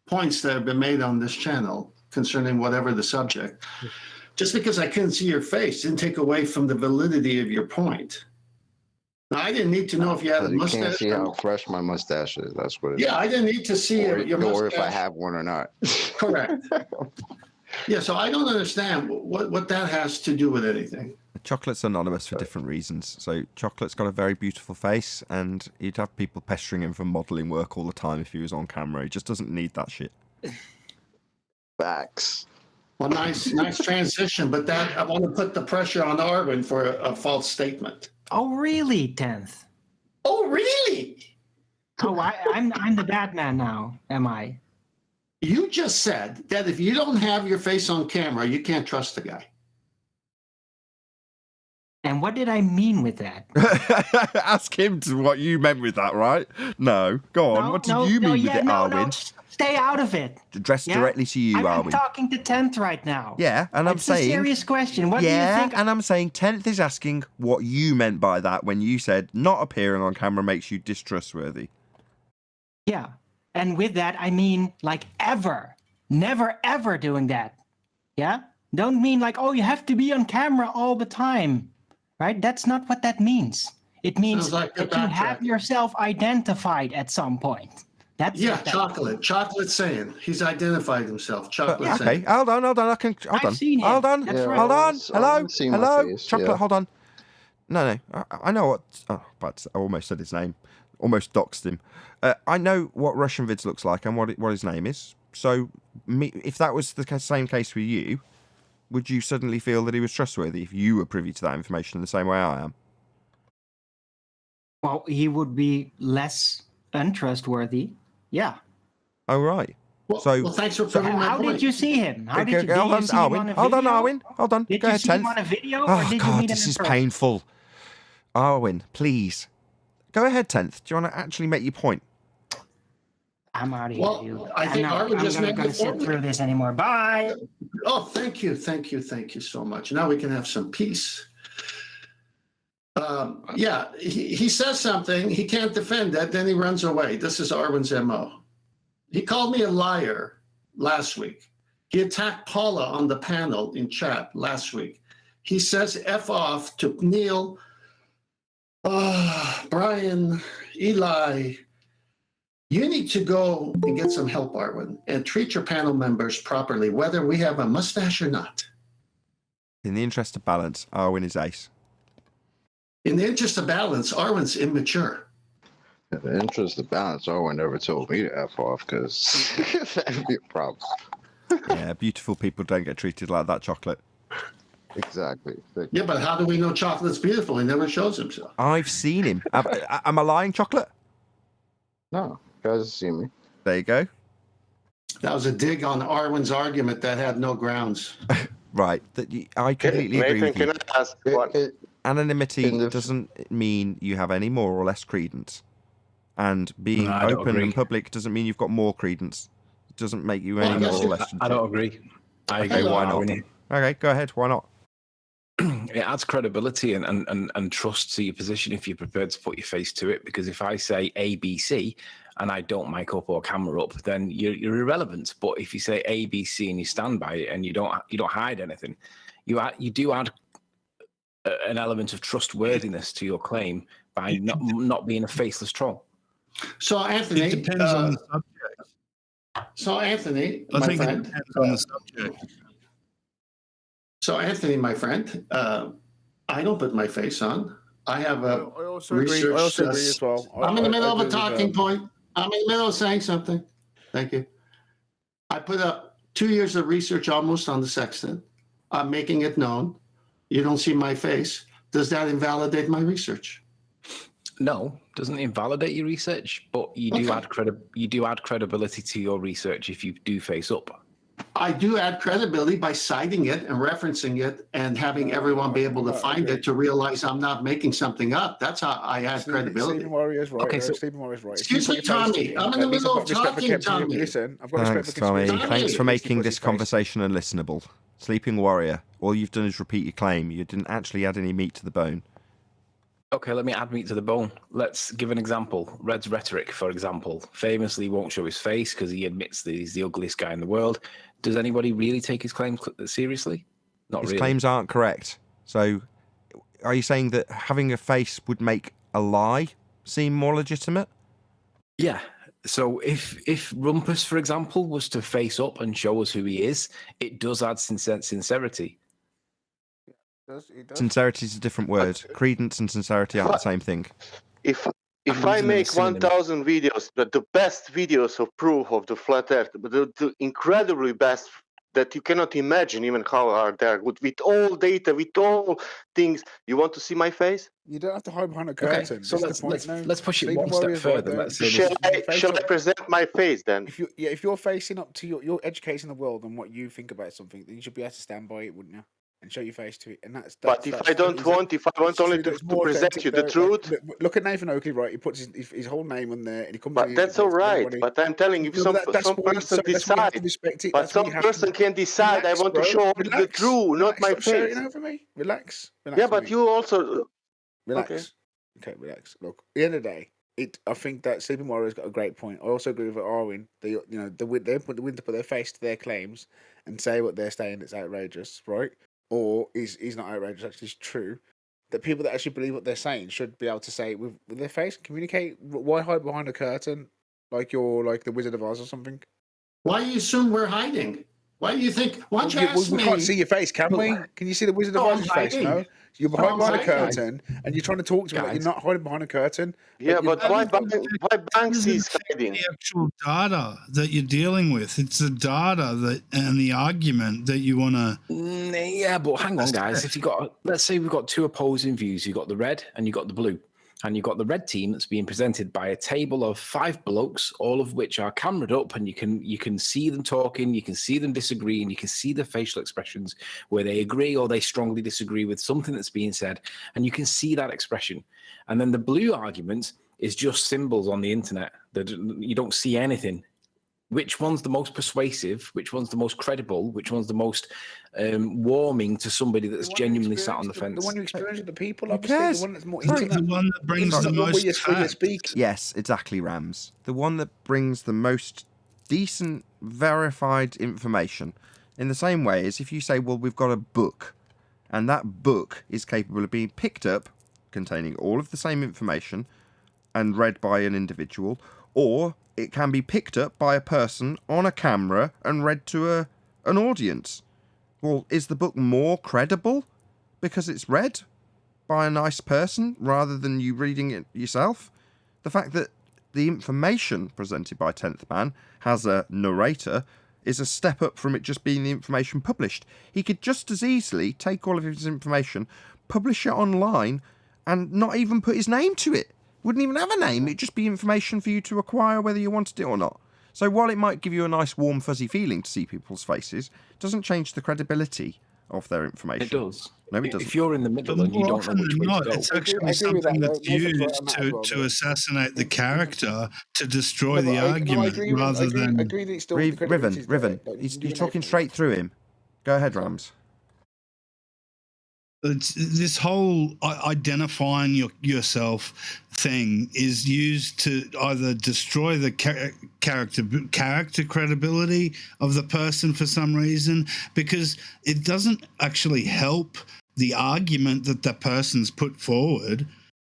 points that have been made on this channel concerning whatever the subject, just because I couldn't see your face didn't take away from the validity of your point. Now, I didn't need to know if you had a You mustache. can't see how fresh my mustache is. That's what it is. Yeah, I didn't need to see your mustache. Or if I have one or not. Correct. Yeah, so I don't understand what that has to do with anything. Chocolate's anonymous for different reasons. So Chocolate's got a very beautiful face, and he'd have people pestering him for modelling work all the time if he was on camera. He just doesn't need that shit. Facts. Well, nice transition, but that I want to put the pressure on Arwen for a false statement. Oh, really, 10th? Oh, really? Oh, I'm the bad man now, am I? You just said that if you don't have your face on camera, you can't trust the guy. And what did I mean with that? Ask him to what you meant with that, right? No. Go on. What did you mean with it, Arwen? Stay out of it. Addressed directly to you, I'm Arwen. talking to 10th right now. Yeah, and I'm saying... It's a serious question. What do you think? And I'm saying 10th is asking what you meant by that when you said not appearing on camera makes you distrustworthy. Yeah. And with that, I mean, like, ever. Never, ever doing that. Yeah? Don't mean like, oh, you have to be on camera all the time. Right? That's not what that means. It means like that you have yourself identified at some point. That's Chocolate saying he's identified himself. Chocolate saying. Okay, hold on. I've seen him. Hold on. That's right. Hold on. Hello. Face, Chocolate. yeah. Hold on. No. I know what. Oh, but I almost said his name. Almost doxed him. I know what Russian Vids looks like and what his name is. So, if that was the same case with you, would you suddenly feel that he was trustworthy if you were privy to that information in the same way I am? Well, he would be less untrustworthy. Yeah. Oh, right. Well, thanks for proving my how point. did you see him? How did you, hold on, see him on a video? Hold on, Arwen. Hold on. Did Go you ahead, see 10th. him on a video, or Oh, did you God, meet him this in is person? painful. Arwen, please. Go ahead, 10th. Do you want to actually make your point? I'm out of here, Well, dude. I think Arwen just I'm made not going the to sit point. through this anymore. Bye. Oh, thank you so much. Now we can have some peace. Yeah, he says something, he can't defend that, then he runs away. This is Arwen's MO. He called me a liar last week. He attacked Paula on the panel in chat last week. He says F off to Neil, Brian, Eli. You need to go and get some help, Arwen, and treat your panel members properly, whether we have a mustache or not. In the interest of balance, Arwen is ace. In the interest of balance, Arwen's immature. In the interest of balance, Arwen never told me to F off because that'd be a problem. Yeah, beautiful people don't get treated like that, Chocolate. Exactly. Yeah, but how do we know Chocolate's beautiful? He never shows himself. I've seen him. Am I lying, Chocolate? No, you guys have seen me. There you go. That was a dig on Arwen's argument that had no grounds. Right. I completely agree with you. Can I ask one? Anonymity doesn't mean you have any more or less credence. And being open and public doesn't mean you've got more credence. It doesn't make you any more or less. I don't agree. I agree. Okay, why not? Okay, go ahead. Why not? It adds credibility and trust to your position if you're prepared to put your face to it. Because if I say ABC and I don't mic up or camera up, then you're irrelevant. But if you say ABC and you stand by it and you don't hide anything, you do add an element of trustworthiness to your claim by not being a faceless troll. So Anthony, It depends on the subject. So Anthony, I my think friend. it depends on the subject. So Anthony, my friend, I don't put my face on. I have a I also agree. research. I also agree as well. I'm in the middle of a talking point. I'm in the middle of saying something. Thank you. I put up 2 years of research almost on the sextant. I'm making it known. You don't see my face. Does that invalidate my research? No, doesn't invalidate your research, but you do add credibility to your research if you do face up. I do add credibility by citing it and referencing it and having everyone be able to find it to realize I'm not making something up. That's how I add credibility. Sleeping Warrior's right. Okay, so Sleeping Warrior's right. Excuse me, Tommy. I'm in the middle of talking, Tommy. Listen, I've got respect Thanks, for Tommy. conspiracy. Thanks for making this Pussyface. conversation unlistenable. Sleeping Warrior, all you've done is repeat your claim. You didn't actually add any meat to the bone. Okay, let me add meat to the bone. Let's give an example. Red's rhetoric, for example, famously won't show his face because he admits that he's the ugliest guy in the world. Does anybody really take his claims seriously? Not His really. claims aren't correct. So, are you saying that having a face would make a lie seem more legitimate? Yeah. So if Rumpus, for example, was to face up and show us who he is, it does add sincerity. It does. Sincerity is a different word. Credence and sincerity aren't the same thing. If I'm I using them as make synonyms. 1,000 videos, but the best videos of proof of the flat Earth, but the incredibly best that you cannot imagine even how are they with all data, with all things, you want to see my face? You don't have to hide behind a Okay, curtain. so This is the point now. let's push it Sleeping one step Warrior's right further. there. Let's say Shall this. I present my face then? If you're facing up to you're educating the world on what you think about something, then you should be able to stand by it, wouldn't you? And show your face to it. And that's But if I want only to present you the truth. Look at Nathan Oakley, right? He puts his whole name on there, and he comes. But in that's and all right. everybody- But I'm telling you, No, some but that's why- person that's why you have to decide. respect it. But That's why some you have to- person can decide. Relax, I want to bro. show the Relax. truth, not Relax. my Stop face. shouting over me. Relax. Yeah, but mate. you also. Relax. Okay, relax. Look, at the end of the day, I think that Sleeping Warrior's got a great point. I also agree with Arwin. They put the win to put their face to their claims and say what they're saying that's outrageous, right? Or is not outrageous, actually it's true. That people that actually believe what they're saying should be able to say it with their face, communicate. Why hide behind a curtain like you're like the Wizard of Oz or something? Why do you assume we're hiding? Why do you think? Why don't you ask we me? can't see your face, can we? Can you see the Wizard of No, I'm Oz's face? hiding. No, you're No, behind I'm behind a hiding. curtain, and you're trying to talk to me like Guys. you're not hiding behind a curtain. Yeah, you're- but why Banksy is hiding? The actual data that you're dealing with. It's the data that and the argument that you want to. Yeah, but hang on, guys. If you got, let's say we've got two opposing views. You've got the red and you've got the blue. And you've got the red team that's being presented by a table of 5 blokes, all of which are cameraed up, and you can see them talking, you can see them disagree, and you can see the facial expressions where they agree or they strongly disagree with something that's being said, and you can see that expression. And then the blue argument is just symbols on the internet that you don't see anything. Which one's the most persuasive? Which one's the most credible? Which one's the most warming to somebody that's genuinely sat on the fence? The one who experiences the people, Who obviously, cares? the one that's more Sorry, internet. The one that brings It's the not the one most where you facts. speak. Yes, exactly, Rams. The one that brings the most decent, verified information. In the same way as if you say, well, we've got a book, and that book is capable of being picked up, containing all of the same information, and read by an individual, or it can be picked up by a person on a camera and read to an audience. Well, is the book more credible because it's read by a nice person rather than you reading it yourself? The fact that the information presented by 10th Man has a narrator is a step up from it just being the information published. He could just as easily take all of his information, publish it online, and not even put his name to it. Wouldn't even have a name. It'd just be information for you to acquire whether you wanted it or not. So while it might give you a nice warm fuzzy feeling to see people's faces, it doesn't change the credibility of their information. It does. No, it doesn't. If you're in the middle But and you more don't know often which than way not, to go, it's I actually agree with something that, that's though. Nathan's right used on that as well, to but- assassinate the character to destroy No, the but I argument agree with- rather I than. agree that it's still the credibility is there, Riven, like, you're talking straight through him. Go ahead, Rams. This whole identifying yourself thing is used to either destroy the character credibility of the person for some reason, because it doesn't actually help the argument that the person's put forward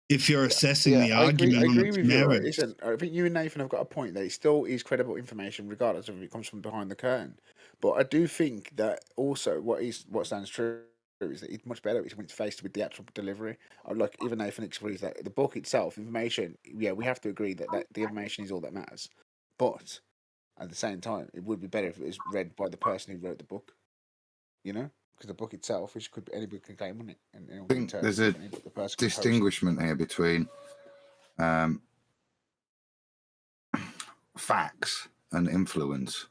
if you're assessing the argument on its with you. Right? merits. Listen, I think you and Nathan have got a point that it still is credible information, regardless of if it comes from behind the curtain. But I do think that also what stands true It's much better when it's faced with the actual delivery. Like even Nathan agrees that the book itself, information, yeah, we have to agree that the information is all that matters. But at the same time, it would be better if it was read by the person who wrote the book. You know, because the book itself, which could anybody can claim on it. And I think there's a distinguishment here between facts and influence.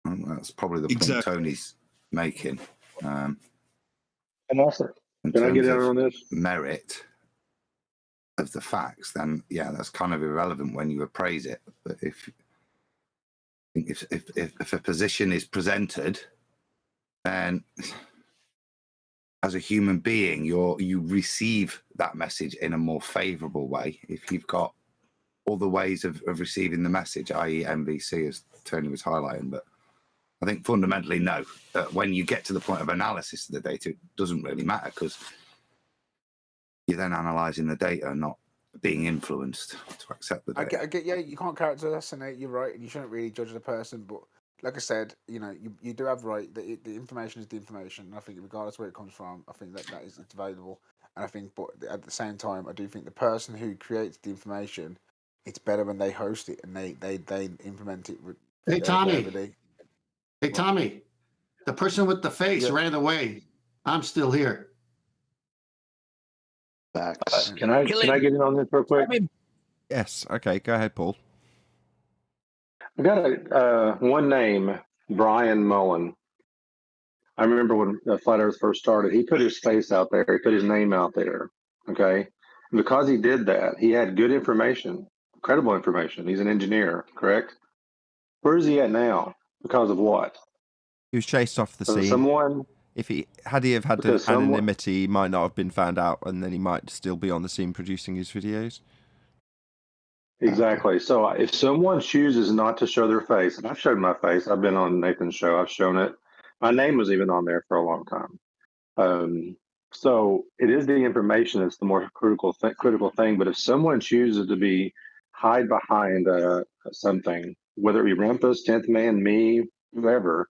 And that's probably the point Tony's making. And also, can I get in on this? Merit of the facts, then yeah, that's kind of irrelevant when you appraise it. But if a position is presented, then as a human being, you receive that message in a more favourable way. If you've got other ways of receiving the message, i.e. MVC, as Tony was highlighting, but I think fundamentally, no. When you get to the point of analysis of the data, it doesn't really matter because you're then analysing the data, not being influenced to accept the data. I get, yeah, you can't character assassinate, you're right, and you shouldn't really judge the person, but like I said, you know, you do have right that the information is the information, and I think regardless of where it comes from, I think that it's valuable, and I think, but at the same time, I do think the person who creates the information, it's better when they host it and they implement it. Hey, Tommy. Hey, Tommy, the person with the face ran away. I'm still here. Facts. Can I get in on this real quick? Yes. Okay. Go ahead, Paul. I got one name, Brian Mullen. I remember when Flat Earth first started, he put his face out there. He put his name out there. Okay. And because he did that, he had good information, credible information. He's an engineer, correct? Where is he at now? Because of what? He was chased off the scene. Someone. If he had anonymity, he might not have been found out, and then he might still be on the scene producing his videos. Exactly. So if someone chooses not to show their face, and I've showed my face, I've been on Nathan's show, I've shown it. My name was even on there for a long time. So it is the information that's the more critical thing. But if someone chooses to hide behind something, whether it be Rumpus, 10th Man, me, whoever,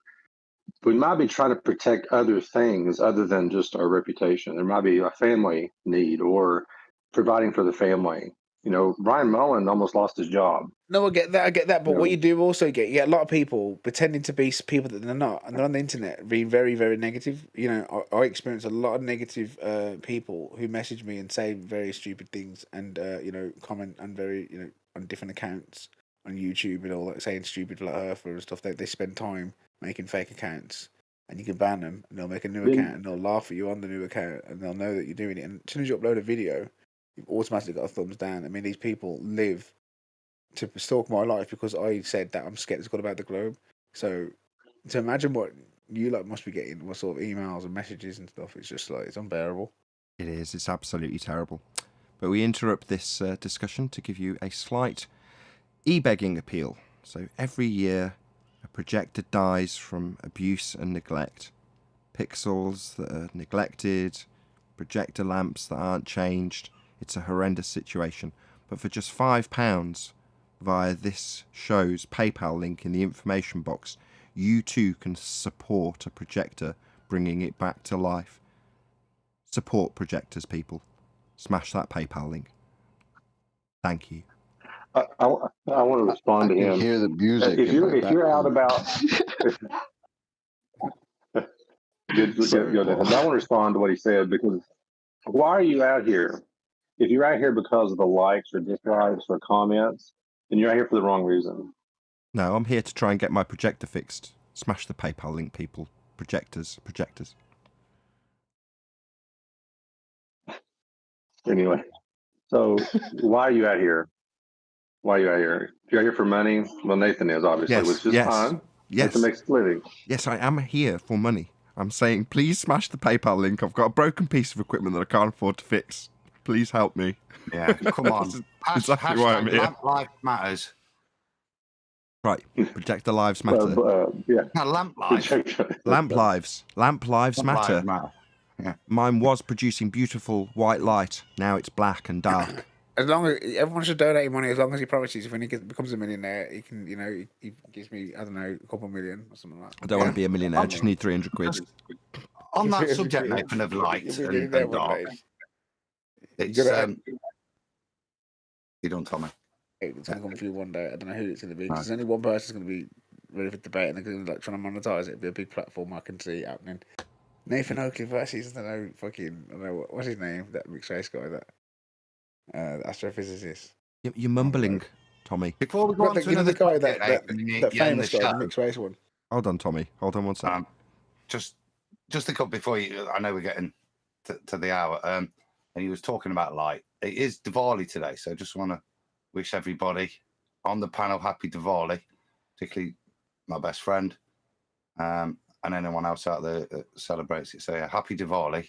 we might be trying to protect other things other than just our reputation. There might be a family need or providing for the family. You know, Brian Mullen almost lost his job. No, I get that. But what you do also get, you get a lot of people pretending to be people that they're not, and they're on the internet being very, very negative. You know, I experience a lot of negative people who message me and say very stupid things, and you know, comment on on different accounts on YouTube and all that, saying stupid like Earth and stuff. They spend time making fake accounts, and you can ban them, and they'll make a new account, and they'll laugh at you on the new account, and they'll know that you're doing it. And as soon as you upload a video, you've automatically got a thumbs down. I mean, these people live to stalk my life because I said that I'm skeptical about the globe. So to imagine what you must be getting, what sort of emails and messages and stuff, it's just it's unbearable. It is. It's absolutely terrible. But we interrupt this discussion to give you a slight e-begging appeal. So every year, a projector dies from abuse and neglect. Pixels that are neglected, projector lamps that aren't changed. It's a horrendous situation. But for just £5 via this show's PayPal link in the information box, you too can support a projector, bringing it back to life. Support projectors, people. Smash that PayPal link. Thank you. I want to respond to him. Hear the music. If you're out about, good. I want to respond to what he said, because why are you out here? If you're out here because of the likes or dislikes or comments, then you're out here for the wrong reason. No, I'm here to try and get my projector fixed. Smash the PayPal link, people. Projectors. Anyway, so why are you out here? You're out here for money? Well, Nathan is, obviously, which is fine. Yes. Nathan makes a living. Yes, I am here for money. I'm saying, please smash the PayPal link. I've got a broken piece of equipment that I can't afford to fix. Please help me. Yeah, come on. Exactly why I'm here. Lamp life matters. Right, projector lives matter. Yeah. No, lamp life. Lamp lives matter. Yeah. Mine was producing beautiful white light. Now it's black and dark. as long as everyone should donate money, as long as he promises when he becomes a millionaire, he can, he gives me, I don't know, a couple million or something like that. I don't want to be a millionaire. I just need 300 quid. On that subject, Nathan, of light and dark, it's you don't tell me. It's going to come through one day. I don't know who it's going to be. Because there's only one person's going to be ready for debate, and they're going to trying to monetize it. It'll be a big platform. I can see it happening. Nathan Oakley versus I don't know what's his name, that mixed race guy, that astrophysicist. You're mumbling, Tommy. Before we go on to another guy, that famous guy, the mixed race one. Hold on, Tommy. Hold on one second. Just a couple before you. I know we're getting to the hour. And he was talking about light. It is Diwali today, so I just want to wish everybody on the panel happy Diwali, particularly my best friend, and anyone else out there that celebrates it. So yeah, happy Diwali.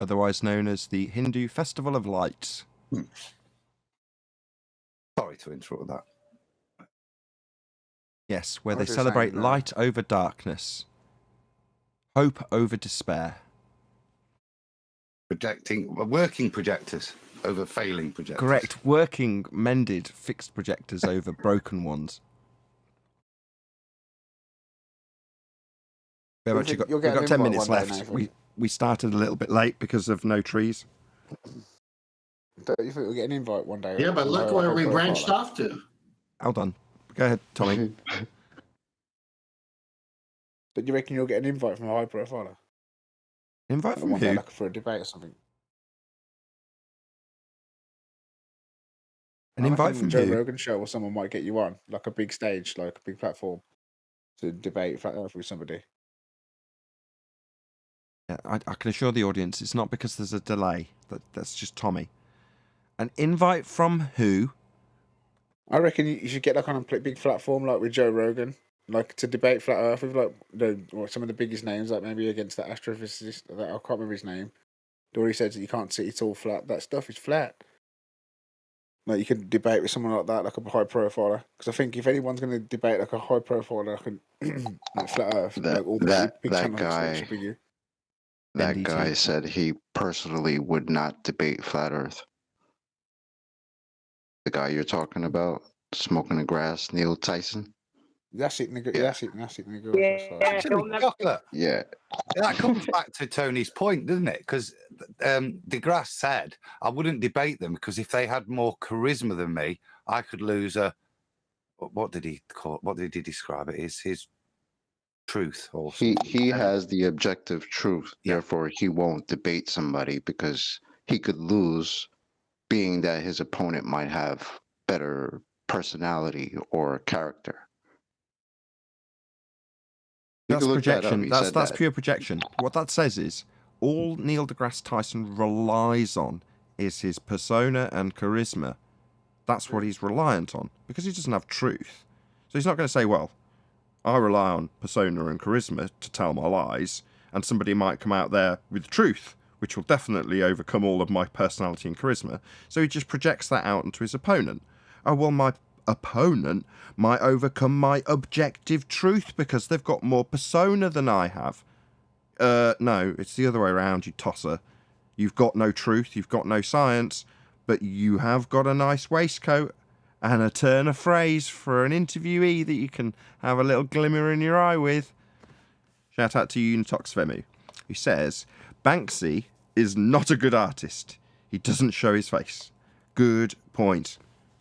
Otherwise known as the Hindu Festival of Lights. Sorry to interrupt that. Yes, where they celebrate light over darkness, hope over despair. Working projectors over failing projectors. Correct. Working, mended, fixed projectors over broken ones. We've got 10 minutes left. We started a little bit late because of no trees. Don't you think we'll get an invite one day? Yeah, but look where we branched off to. Hold on. Go ahead, Tommy. But you reckon you'll get an invite from a high profiler? Invite from who? Like for a debate or something. An invite from Joe who? Rogan show, or someone might get you on, like a big stage, like a big platform, to debate flat Earth with somebody. Yeah, I can assure the audience it's not because there's a delay. That's just Tommy. An invite from who? I reckon you should get like on a big platform, like with Joe Rogan, like to debate flat Earth with some of the biggest names, like maybe against that astrophysicist. I can't remember his name. All he says that you can't see it's all flat. That stuff is flat. Like you can debate with someone like that, like a high profiler. Because I think if anyone's going to debate like a high profiler, like flat Earth, That guy said he personally would not debate flat Earth. The guy you're talking about, smoking the grass, Neil Tyson. That's it, nigga. Yeah. That's it, nigga. Yeah. That comes back to Tony's point, doesn't it? Because DeGrasse said I wouldn't debate them because if they had more charisma than me, I could lose a. What did he call? What did he describe it? Is his truth? Or he has the objective truth. Yeah. Therefore, he won't debate somebody because he could lose, being that his opponent might have better personality or character. That's projection. That's pure projection. What that says is all Neil deGrasse Tyson relies on is his persona and charisma. That's what he's reliant on because he doesn't have truth. So he's not going to say, well, I rely on persona and charisma to tell my lies, and somebody might come out there with truth, which will definitely overcome all of my personality and charisma. So he just projects that out onto his opponent. Oh, well, my opponent might overcome my objective truth because they've got more persona than I have. No, it's the other way around, you tosser. You've got no truth, you've got no science, but you have got a nice waistcoat and a turn of phrase for an interviewee that you can have a little glimmer in your eye with. Shout out to Unitox Femu, who says, Banksy is not a good artist. He doesn't show his face. Good point.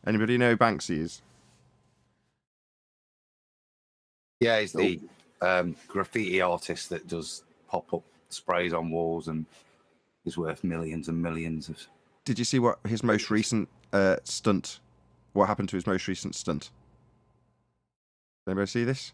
Anybody know who Banksy is? Yeah, he's the graffiti artist that does pop-up sprays on walls and is worth millions and millions of. Did you see what his most recent stunt? What happened to his most recent stunt? Anybody see this?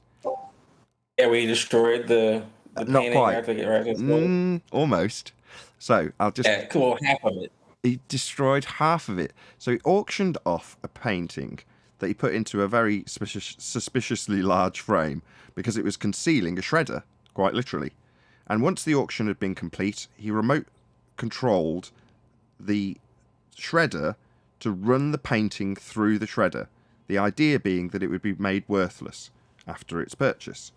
Yeah, we destroyed the not painting. quite. Almost. So I'll just. Yeah, cool. Half of it. He destroyed half of it. So he auctioned off a painting that he put into a very suspiciously large frame because it was concealing a shredder, quite literally. And once the auction had been complete, he remote controlled the shredder to run the painting through the shredder, the idea being that it would be made worthless after its purchase.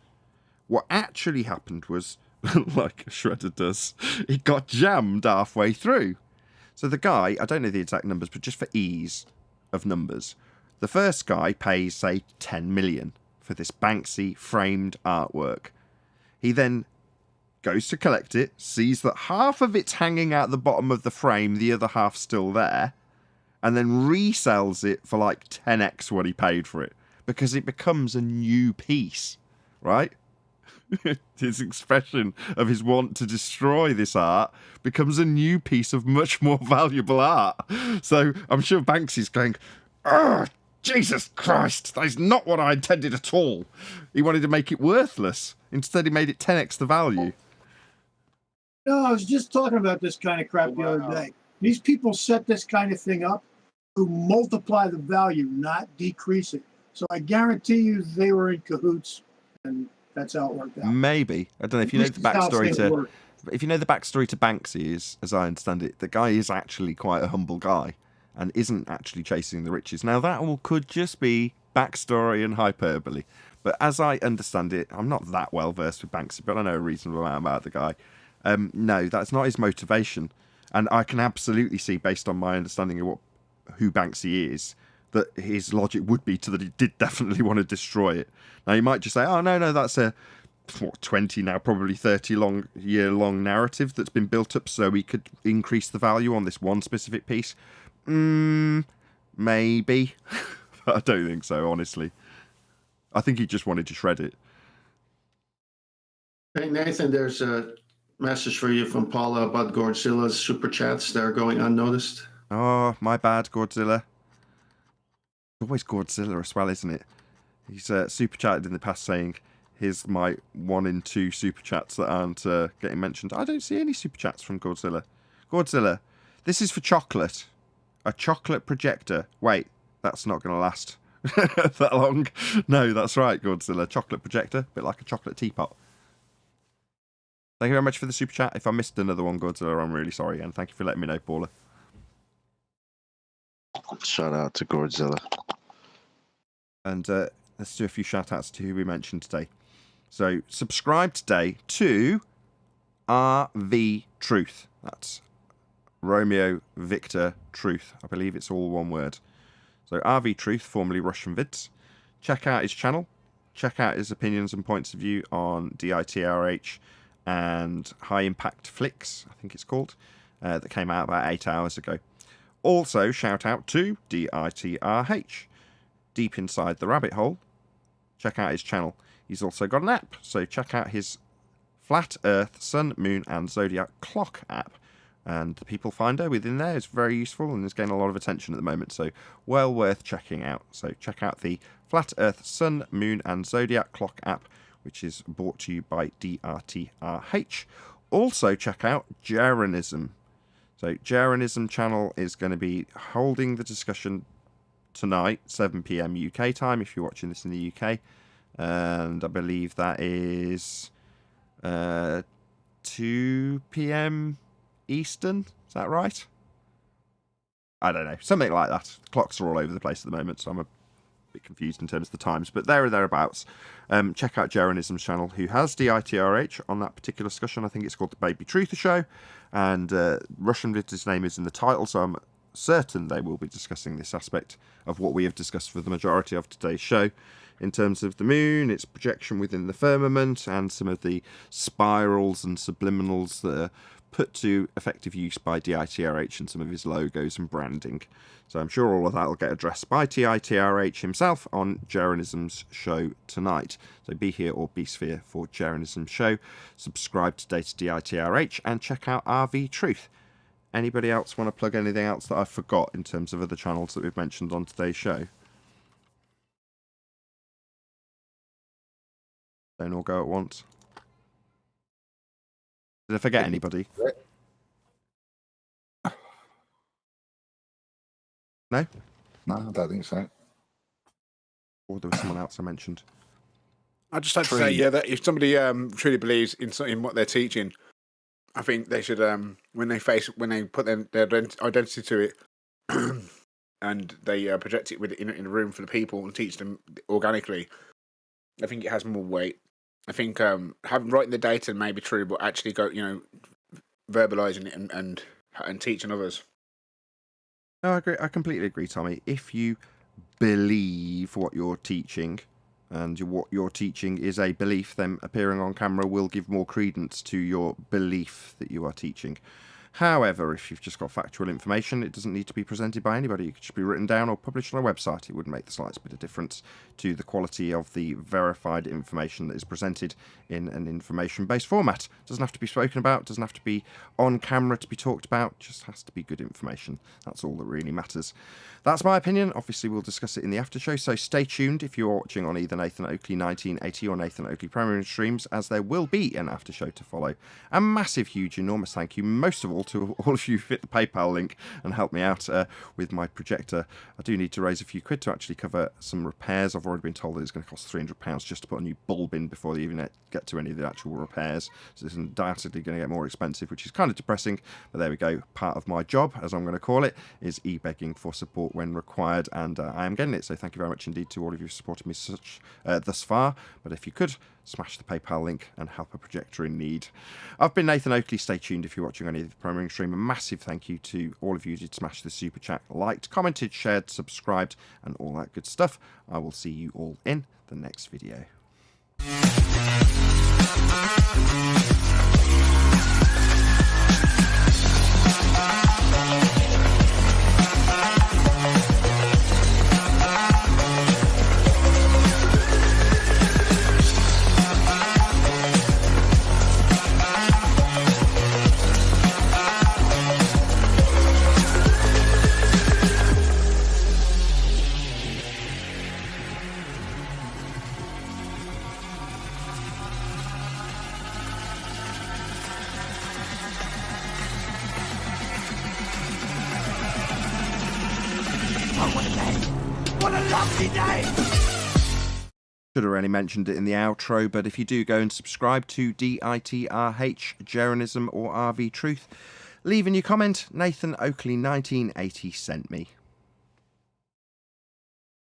What actually happened was, like a shredder does, it got jammed halfway through. So the guy, I don't know the exact numbers, but just for ease of numbers, the first guy pays, say, 10 million for this Banksy framed artwork. He then goes to collect it, sees that half of it's hanging out the bottom of the frame, the other half's still there, and then resells it for like 10x what he paid for it, because it becomes a new piece, right? His expression of his want to destroy this art becomes a new piece of much more valuable art. So I'm sure Banksy's going, "Oh, Jesus Christ, that is not what I intended at all." He wanted to make it worthless. Instead, he made it 10x the value. No, I was just talking about this kind of crap the other day. These people set this kind of thing up to multiply the value, not decrease it. So I guarantee you they were in cahoots, and that's how it worked out. Maybe. I don't know if you know the backstory to... If you know the backstory to Banksy, is, as I understand it, the guy is actually quite a humble guy and isn't actually chasing the riches. Now, that all could just be backstory and hyperbole. But as I understand it, I'm not that well versed with Banksy, but I know a reasonable amount about the guy. No, that's not his motivation. And I can absolutely see, based on my understanding of who Banksy is, that his logic would be that he did definitely want to destroy it. Now, you might just say, oh, no, that's a 20, now probably 30-year-long narrative that's been built up so we could increase the value on this one specific piece. Maybe. But I don't think so, honestly. I think he just wanted to shred it. Hey, Nathan, there's a message for you from Paula about Godzilla's super chats that are going unnoticed. Oh, my bad, Godzilla. Always Godzilla as well, isn't it? He's super chatted in the past saying, here's my 1 in 2 super chats that aren't getting mentioned. I don't see any super chats from Godzilla. Godzilla, this is for chocolate. A chocolate projector. Wait, that's not going to last that long. No, that's right, Godzilla. Chocolate projector, a bit like a chocolate teapot. Thank you very much for the super chat. If I missed another one, Godzilla, I'm really sorry. And thank you for letting me know, Paula. Shout out to Godzilla. And let's do a few shout outs to who we mentioned today. So, subscribe today to RV Truth. That's Romeo Victor Truth. I believe it's all one word. So, RV Truth, formerly Russian Vids. Check out his channel. Check out his opinions and points of view on DITRH and High Impact Flicks, I think it's called, that came out about 8 hours ago. Also, shout out to DITRH, Deep Inside the Rabbit Hole. Check out his channel. He's also got an app, so check out his Flat Earth, Sun, Moon, and Zodiac Clock app. And the People Finder within there is very useful and is getting a lot of attention at the moment, so well worth checking out. So check out the Flat Earth, Sun, Moon, and Zodiac Clock app, which is brought to you by DRTRH. Also check out Jeranism. So Jeranism channel is going to be holding the discussion tonight, 7 PM UK time, if you're watching this in the UK. And I believe that is 2 PM Eastern. Is that right? I don't know. Something like that. The clocks are all over the place at the moment, so I'm a bit confused in terms of the times. But there or thereabouts. Check out Jeranism's channel, who has DITRH on that particular discussion. I think it's called the Baby Truther Show. And Russian Vid's name is in the title, so I'm certain they will be discussing this aspect of what we have discussed for the majority of today's show, in terms of the moon, its projection within the firmament, and some of the spirals and subliminals that are put to effective use by DITRH and some of his logos and branding. So I'm sure all of that will get addressed by DITRH himself on Jeranism's show tonight. So be here or be sphere for Jeranism's show. Subscribe today to DITRH and check out RV Truth. Anybody else want to plug anything else that I forgot in terms of other channels that we've mentioned on today's show? Don't all go at once. Did I forget anybody? No? No, I don't think so. Or there was someone else I mentioned. I just like to say, yeah, that if somebody truly believes in what they're teaching, I think they should, when they put their identity to it, and they project it in a room for the people and teach them organically, I think it has more weight. I think writing the data may be true, but actually verbalizing it and teaching others No, I agree. I completely agree, Tommy. If you believe what you're teaching, and what you're teaching is a belief, then appearing on camera will give more credence to your belief that you are teaching. However, if you've just got factual information, it doesn't need to be presented by anybody. It could just be written down or published on a website. It wouldn't make the slightest bit of difference to the quality of the verified information that is presented in an information-based format. It doesn't have to be spoken about, doesn't have to be on camera to be talked about, it just has to be good information. That's all that really matters. That's my opinion. Obviously, we'll discuss it in the after show, so stay tuned if you're watching on either Nathan Oakley 1980 or Nathan Oakley Premier streams, as there will be an after show to follow. A massive, huge, enormous thank you, most of all, to all of you who hit the PayPal link and helped me out with my projector. I do need to raise a few quid to actually cover some repairs. I've already been told that it's going to cost £300 just to put a new bulb in before they even get to any of the actual repairs. So this is undoubtedly going to get more expensive, which is kind of depressing, but there we go. Part of my job, as I'm going to call it, is e-begging for support when required, and I am getting it. So thank you very much indeed to all of you who supported me thus far. But if you could, smash the PayPal link and help a projector in need. I've been Nathan Oakley. Stay tuned if you're watching any of the premiering stream. A massive thank you to all of you who did smash the super chat, liked, commented, shared, subscribed, and all that good stuff. I will see you all in the next video. What a lovely day! Should have already mentioned it in the outro, but if you do go and subscribe to DITRH, Jeranism or RV Truth, leave in your comment, Nathan Oakley 1980 sent me.